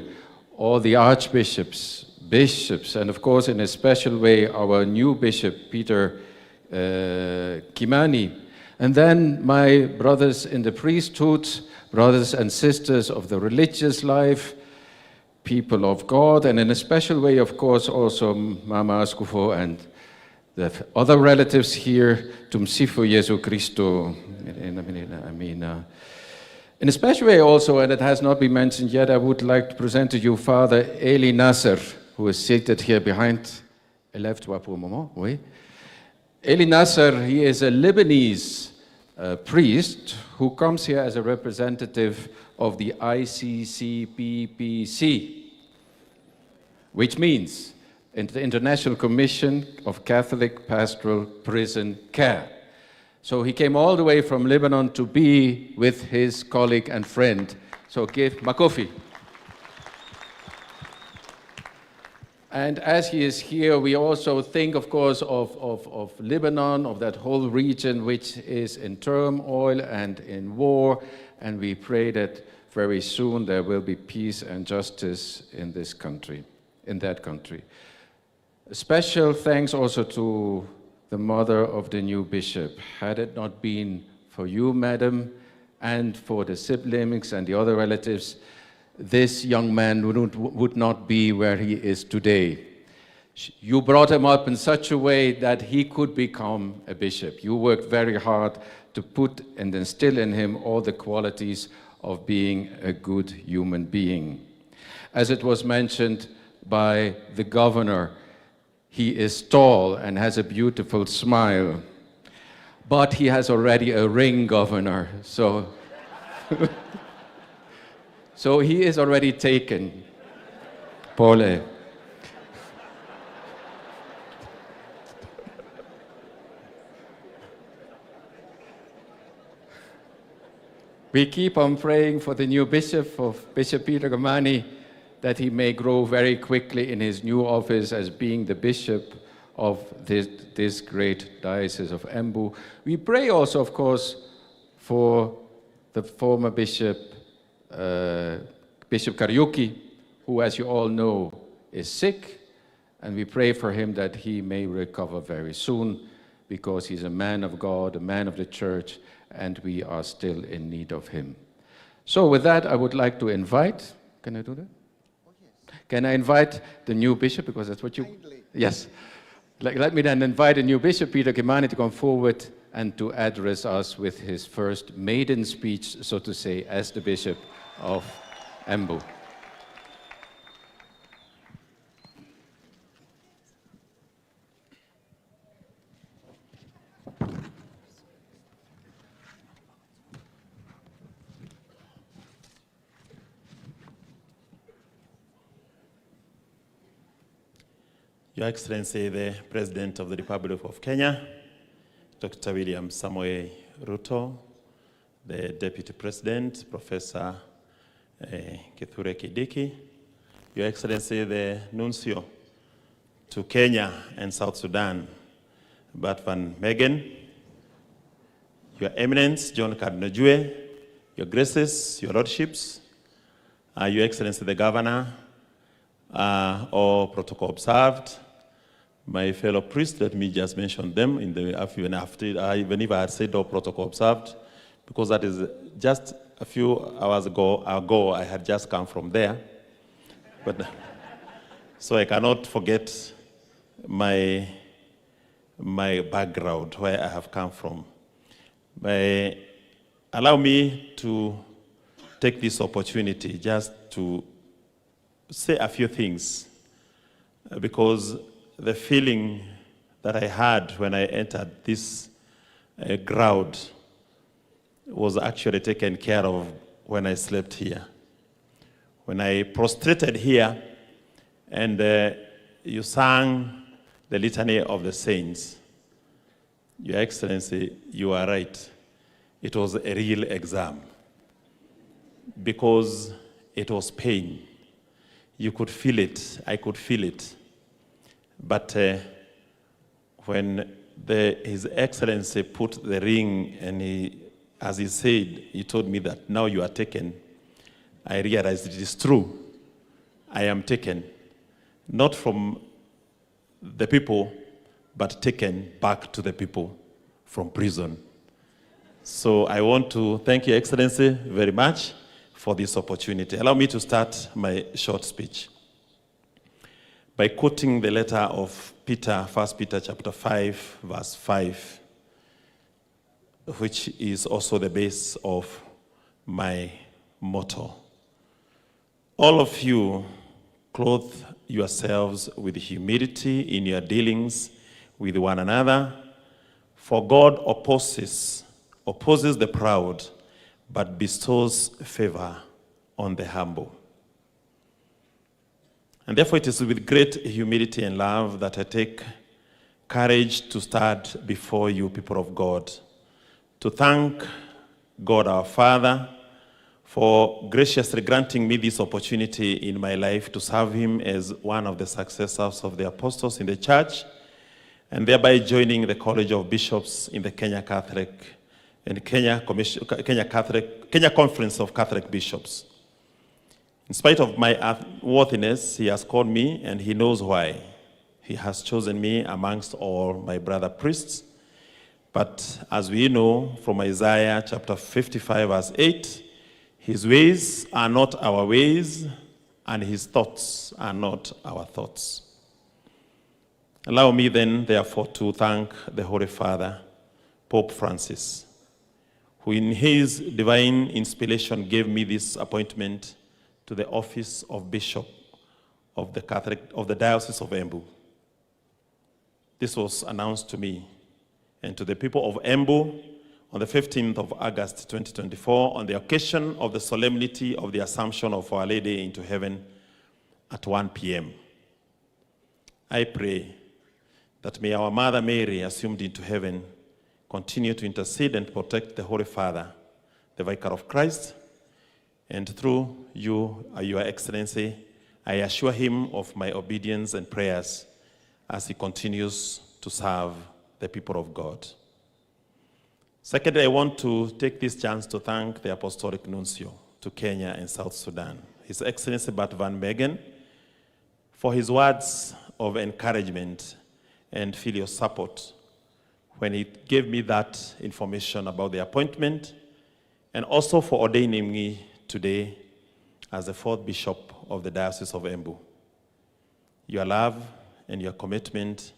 all the archbishops, bishops, and of course in a special way our new Bishop Peter Kimani, and then my brothers in the priesthood, brothers and sisters of the religious life, people of God, and in a special way, of course, also Mama Askufo and the other relatives here, Tumsifu Jesu Christo. In a special way also, and it has not been mentioned yet, I would like to present to you Father Eli Nasser, who is seated here behind. Eli Nasser, he is a Lebanese priest who comes here as a representative of the ICCPPC, which means the International Commission of Catholic Pastoral Prison Care. So he came all the way from Lebanon to be with his colleague and friend. So give Makofi. And as he is here, we also think, of course, of Lebanon, of that whole region which is in turmoil and in war. And we pray that very soon there will be peace and justice in this country, in that country. A special thanks also to the mother of the new bishop. Had it not been for you, madam, and for the siblings and the other relatives, this young man would not be where he is today. You brought him up in such a way that he could become a bishop. You worked very hard to put and instill in him all the qualities of being a good human being. As it was mentioned by the governor, he is tall and has a beautiful smile, but he has already a ring, governor, so so he is already taken. Pole. We keep on praying for the new bishop, of Bishop Peter Gamani, that he may grow very quickly in his new office as being the bishop of this great diocese of Embu. We pray also, of course, for the former bishop, Bishop Kariuki, who, as you all know, is sick, and we pray for him that he may recover very soon, because he's a man of God, a man of the church, and we are still in need of him. So with that, I would like to invite, can I do that? Can I invite the new bishop, because that's what you... Kindly. Yes. Let me then invite the new bishop, Peter Kimani, to come forward and to address us with his first maiden speech, so to say, as the bishop of Embu. Your Excellency, the President of the Republic of Kenya, Dr. William Samoei Ruto, the Deputy President, Professor Kindiki, Your Excellency, the Nuncio to Kenya and South Sudan, Bart van Maiden, Your Eminence, John Cardinal Jue, Your Graces, Your Lordships, Your Excellency, the Governor, all protocol observed. My fellow priests, let me just mention them in the even if I had said all protocol observed, because that is just a few hours ago I had just come from there. But so I cannot forget my background, where I have come from. Allow me to take this opportunity just to say a few things, because the feeling that I had when I entered this ground was actually taken care of when I slept here. When I prostrated here and you sang the litany of the saints, Your Excellency, you are right. It was a real exam, because it was pain. You could feel it, I could feel it. But when His Excellency put the ring and as he said, he told me that now you are taken, I realized it is true. I am taken, not from the people, but taken back to the people from prison. So I want to thank Your Excellency very much for this opportunity. Allow me to start my short speech by quoting the letter of Peter, 1 Peter chapter 5, verse 5, which is also the base of my motto. All of you clothe yourselves with humility in your dealings with one another, for God opposes the proud, but bestows favor on the humble. And therefore it is with great humility and love that I take courage to stand before you, people of God, to thank God our Father for graciously granting me this opportunity in my life to serve him as one of the successors of the apostles in the church, and thereby joining the College of Bishops in the Kenya Conference of Catholic Bishops. In spite of my unworthiness, he has called me, and he knows why. He has chosen me amongst all my brother priests. But as we know from Isaiah chapter 55, verse 8, his ways are not our ways, and his thoughts are not our thoughts. Allow me then, therefore, to thank the Holy Father, Pope Francis, who in his divine inspiration gave me this appointment to the office of Bishop of the Diocese of Embu. This was announced to me and to the people of Embu on the 15th of August 2024 on the occasion of the solemnity of the Assumption of Our Lady into heaven at 1 p.m. I pray that may our Mother Mary, assumed into heaven, continue to intercede and protect the Holy Father, the Vicar of Christ, and through you, Your Excellency, I assure him of my obedience and prayers as he continues to serve the people of God. Secondly, I want to take this chance to thank the Apostolic Nuncio to Kenya and South Sudan, His Excellency Bart van Meegen, for his words of encouragement and filial support when he gave me that information about the appointment, and also for ordaining me today as the 4th Bishop of the Diocese of Embu. Your love and your commitment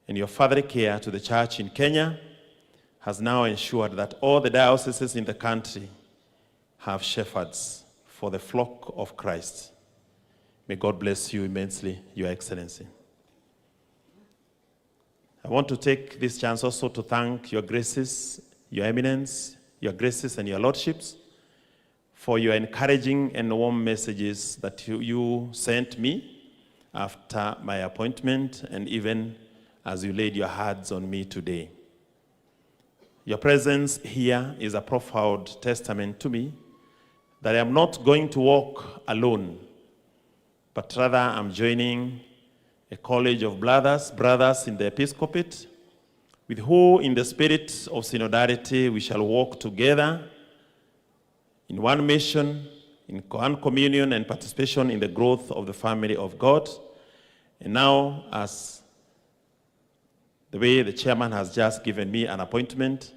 and your fatherly care to the church in Kenya has now ensured that all the dioceses in the country have shepherds for the flock of Christ. May God bless you immensely, Your Excellency. I want to take this chance also to thank Your Graces, Your Eminence, Your Graces and Your Lordships for your encouraging and warm messages that you sent me after my appointment and even as you laid your hands on me today. Your presence here is a profound testament to me that I am not going to walk alone, but rather I'm joining a college of brothers in the episcopate, with who in the spirit of synodality we shall walk together in one mission, in one communion and participation in the growth of the family of God. And now, as the way the chairman has just given me an appointment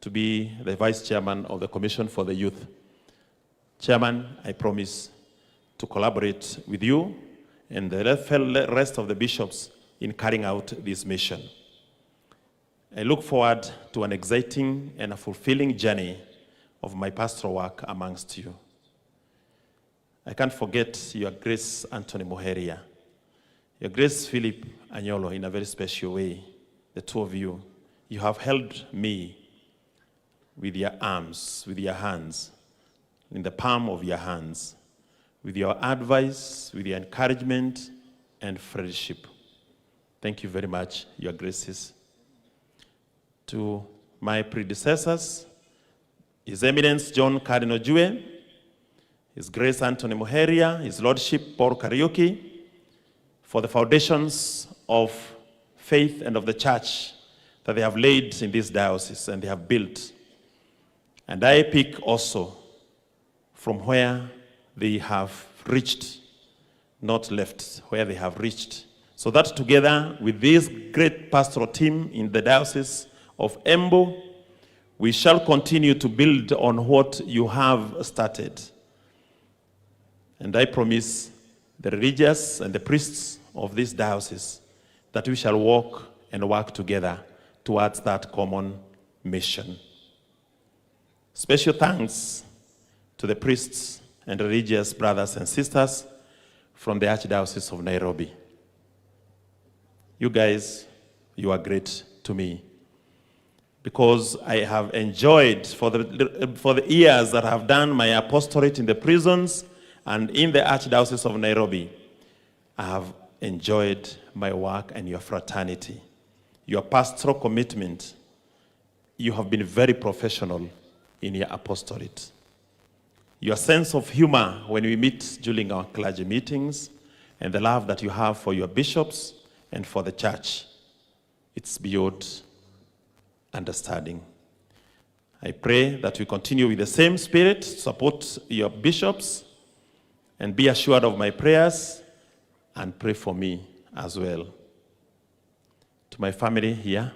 to be the vice chairman of the Commission for the Youth. Chairman, I promise to collaborate with you and the rest of the bishops in carrying out this mission. I look forward to an exciting and a fulfilling journey of my pastoral work amongst you. I can't forget Your Grace Anthony Muheria, Your Grace Philip Anyolo in a very special way. The two of you, you have held me with your arms, with your hands, in the palm of your hands, with your advice, with your encouragement and friendship. Thank you very much, Your Graces. To my predecessors, His Eminence John Cardinal Jue, His Grace Anthony Muheria, His Lordship Paul Kariuki, for the foundations of faith and of the church that they have laid in this diocese and they have built. And I pick also from where they have reached, not left, where they have reached, so that together with this great pastoral team in the Diocese of Embu, we shall continue to build on what you have started. And I promise the religious and the priests of this diocese that we shall walk and work together towards that common mission. Special thanks to the priests and religious brothers and sisters from the Archdiocese of Nairobi. You guys, you are great to me because I have enjoyed for the years that I have done my apostolate in the prisons and in the Archdiocese of Nairobi. I have enjoyed my work and your fraternity, your pastoral commitment, you have been very professional in your apostolate. Your sense of humor when we meet during our clergy meetings, and the love that you have for your bishops and for the church, it's beyond understanding. I pray that we continue with the same spirit to support your bishops, and be assured of my prayers, and pray for me as well. To my family here,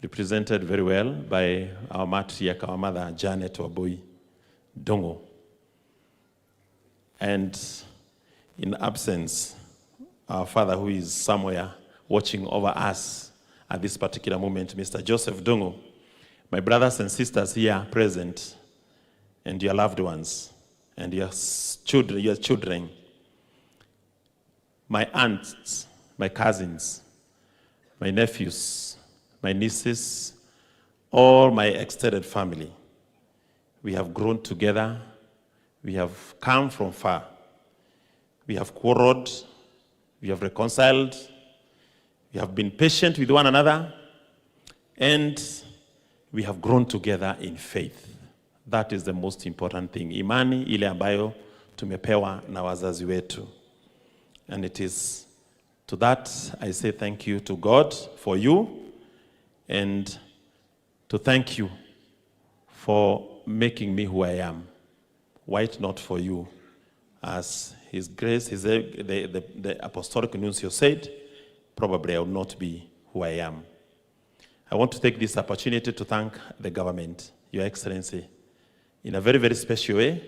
represented very well by our matriarch, our mother, Janet Wabui Dongo. And in absence, our father, who is somewhere watching over us at this particular moment, Mr. Joseph Dongo, my brothers and sisters here present, and your loved ones, and your children, my aunts, my cousins, my nephews, my nieces, all my extended family. We have grown together. We have come from far. We have quarreled. We have reconciled. We have been patient with one another. And we have grown together in faith. That is the most important thing. Imani ile ambayo tumepewa na wazazi wetu. And it is to that I say thank you to God for you, and to thank you for making me who I am. Were it not for you, as His grace, the apostolic nuncio said, probably I would not be who I am. I want to take this opportunity to thank the government, Your Excellency, in a very, very special way,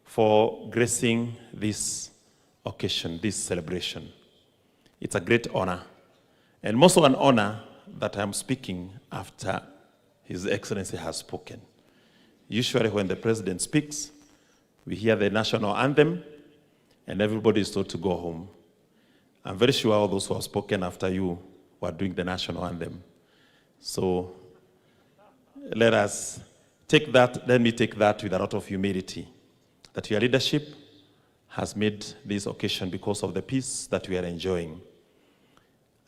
for gracing this occasion, this celebration. It's a great honor, and most of an honor that I'm speaking after His Excellency has spoken. Usually when the president speaks, we hear the national anthem, and everybody is told to go home. I'm very sure all those who have spoken after you were doing the national anthem. So let me take that with a lot of humility, that your leadership has made this occasion because of the peace that we are enjoying.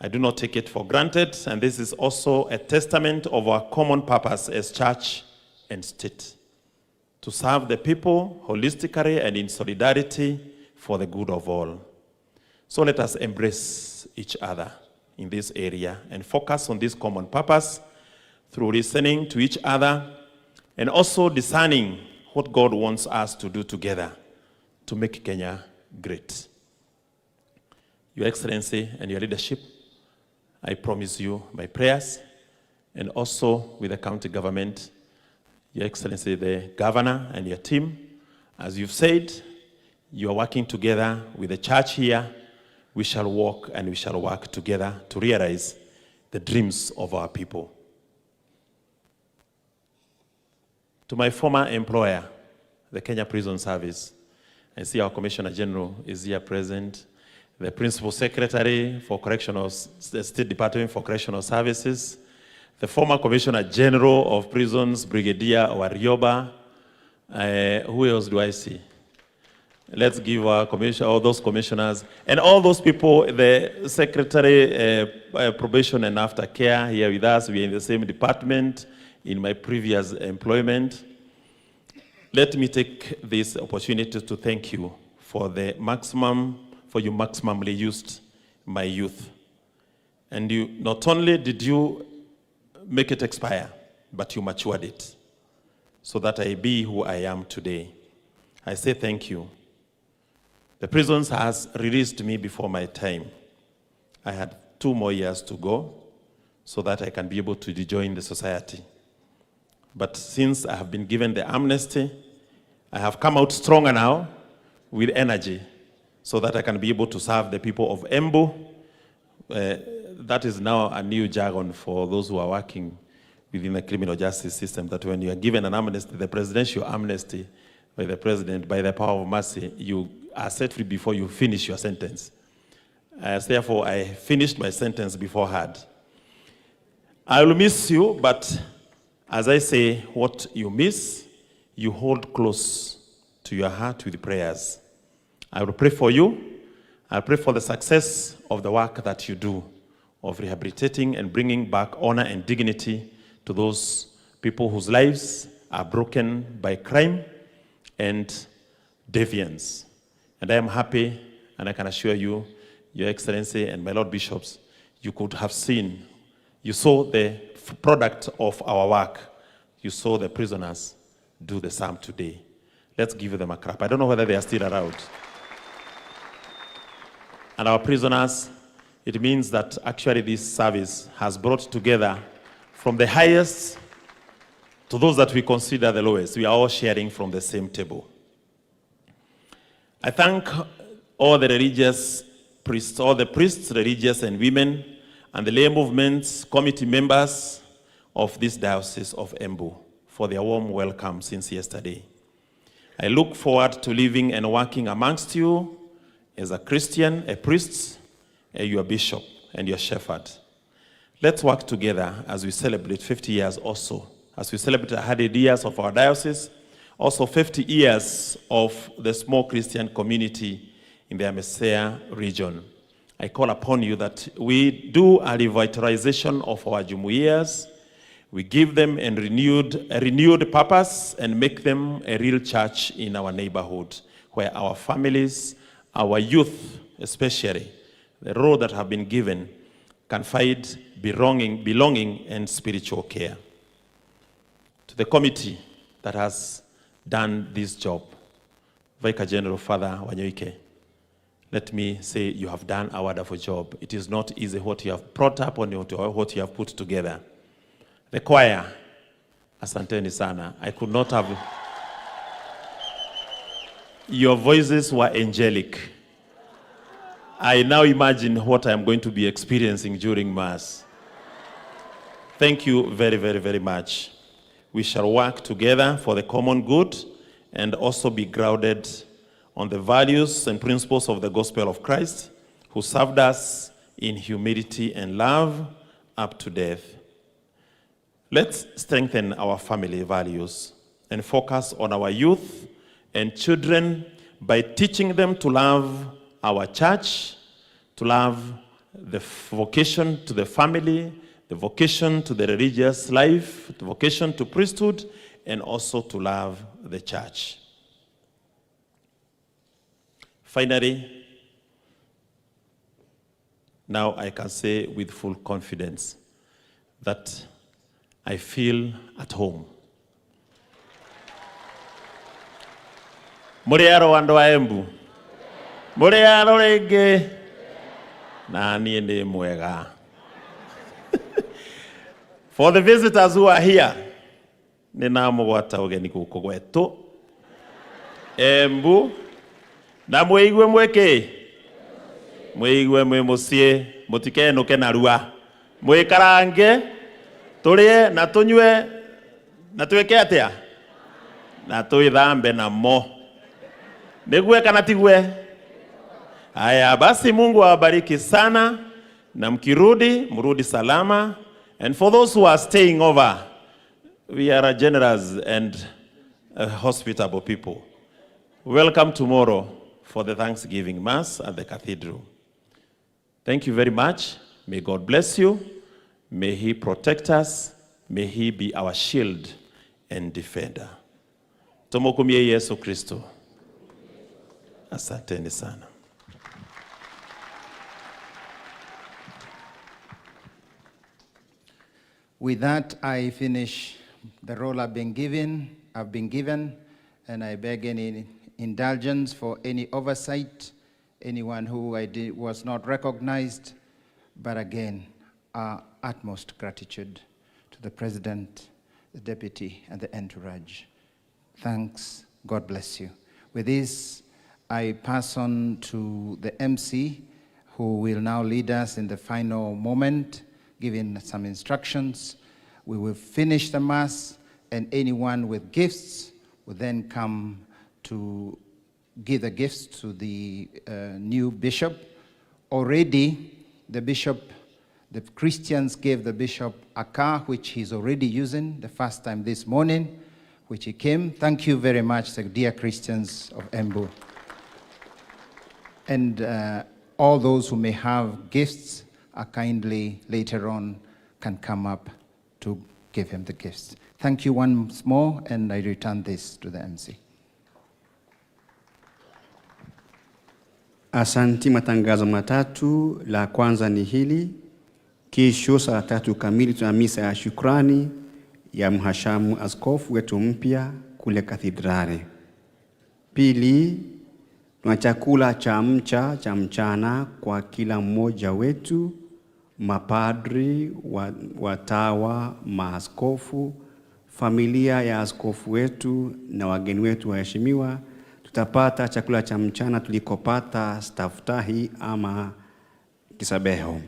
I do not take it for granted, and this is also a testament of our common purpose as church and state, to serve the people holistically and in solidarity for the good of all. So let us embrace each other in this area and focus on this common purpose through listening to each other and also discerning what God wants us to do together to make Kenya great. Your Excellency and your leadership, I promise you my prayers, and also with the county government, Your Excellency, the governor and your team. As you've said, you are working together with the church here. We shall walk and we shall work together to realize the dreams of our people. To my former employer, the Kenya Prison Service, I see our Commissioner General is here present, the Principal Secretary for Correctional, the State Department for Correctional Services, the former Commissioner General of Prisons, Brigadier Warioba. Who else do I see? Let's give our commissioner, all those commissioners, and all those people, the Secretary, Probation and Aftercare here with us. We are in the same department in my previous employment. Let me take this opportunity to thank you for you maximally used my youth. And you, not only did you make it expire, but you matured it so that I be who I am today. I say thank you. The prisons has released me before my time. I had 2 more years to go so that I can be able to rejoin the society. But since I have been given the amnesty, I have come out stronger now with energy so that I can be able to serve the people of Embu. That is now a new jargon for those who are working within the criminal justice system, that when you are given an amnesty, the presidential amnesty by the president, by the power of mercy, you are set free before you finish your sentence. Therefore, I finished my sentence beforehand. I will miss you, but as I say, what you miss, you hold close to your heart with prayers. I will pray for you. I pray for the success of the work that you do of rehabilitating and bringing back honor and dignity to those people whose lives are broken by crime and deviance. And I am happy, and I can assure you, Your Excellency and my Lord Bishops, you could have seen, you saw the product of our work. You saw the prisoners do the same today. Let's give them a clap. I don't know whether they are still around. And our prisoners, it means that actually this service has brought together from the highest to those that we consider the lowest. We are all sharing from the same table. I thank all the religious priests, all the priests, religious and women, and the lay movements, committee members of this Diocese of Embu for their warm welcome since yesterday. I look forward to living and working amongst you as a Christian, a priest, your bishop, and your shepherd. Let's work together as we celebrate 50 years also, as we celebrate 100 years of our diocese, also 50 years of the small Christian community in the Amesea region. I call upon you that we do a revitalization of our jumuiyas. We give them a renewed purpose and make them a real church in our neighborhood, where our families, our youth especially, the role that have been given, can find belonging and spiritual care. To the committee that has done this job, Vicar General Father Wanyoike, let me say you have done a wonderful job. It is not easy what you have brought up or what you have put together. The choir, asanteni sana. I could not have... Your voices were angelic. I now imagine what I'm going to be experiencing during Mass. Thank you very, very, very much. We shall work together for the common good and also be grounded on the values and principles of the gospel of Christ, who served us in humility and love up to death. Let's strengthen our family values and focus on our youth and children by teaching them to love our church, to love the vocation to the family, the vocation to the religious life, the vocation to priesthood, and also to love the church. Finally, now I can say with full confidence that I feel at home. Muriaro ando wa Embu. Muriaro rege. Na niĩ ndĩ mwega. For the visitors who are here, nina mũgwata ũgeni gũkũ gwetũ. Embu. Na mwĩigue mwĩkĩ. Mwĩigue mwĩ mũciĩ, mũtikenũke narua. Mwĩkarange, tũrĩe na tũnyue na twĩke atĩa? Na twĩthambe namo. Nĩgue kana tigue? Haya, basi Mungu awabariki sana, na mkirudi, mrudi salama. And for those who are staying over, we are a generous and a hospitable people. Welcome tomorrow for the Thanksgiving Mass at the Cathedral. Thank you very much. May God bless you. May He protect us. May He be our shield and defender. Tumukumie Yesu Kristo. Asanteni sana. With that, I finish the role I've been given, and I beg any indulgence for any oversight, anyone who was not recognized. But again, our utmost gratitude to the President, the Deputy, and the entourage. Thanks. God bless you. With this, I pass on to the MC, who will now lead us in the final moment, giving some instructions. We will finish the Mass, and anyone with gifts will then come to give the gifts to the new bishop. Already, the Christians gave the bishop a car, which he's already using the first time this morning, which he came. Thank you very much, the dear Christians of Embu. And all those who may have gifts are kindly later on can come up to give him the gifts. Thank you once more, and I return this to the MC. Asanti. Matangazo matatu. La kwanza ni hili. Kesho saa 3 kamili tuna misa ya shukrani ya mhashamu askofu wetu mpya kule kathedrali. Pili, tuna chakula cha mchana kwa kila mmoja wetu, mapadri, watawa, maaskofu, familia ya askofu wetu na wageni wetu waheshimiwa. Tutapata chakula cha mchana tulikopata staftahi ama kisabeho.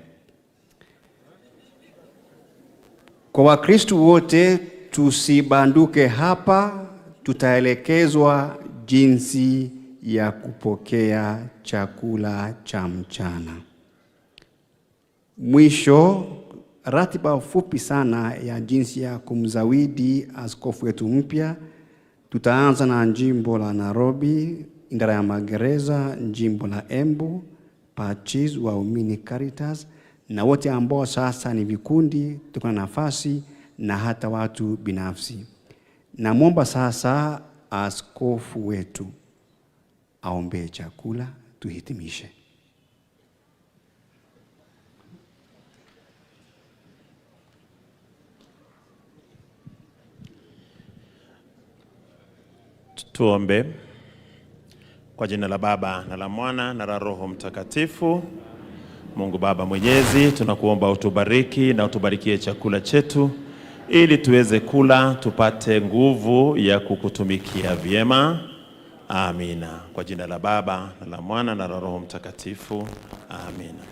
Kwa Wakristo wote tusibanduke hapa, tutaelekezwa jinsi ya kupokea chakula cha mchana. Mwisho, ratiba fupi sana ya jinsi ya kumzawidi askofu wetu mpya. Tutaanza na jimbo la Nairobi, idara ya magereza, jimbo la Embu, Pachis, waumini Caritas, na wote ambao sasa ni vikundi, tuko na nafasi na hata watu binafsi. Namwomba sasa askofu wetu aombe chakula, tuhitimishe. Tuombe. Kwa jina la Baba na la Mwana na la Roho Mtakatifu. Mungu Baba Mwenyezi, tunakuomba utubariki na utubarikie chakula chetu, ili tuweze kula tupate nguvu ya kukutumikia vyema. Amina. Kwa jina la Baba na la Mwana na la Roho Mtakatifu. Amina.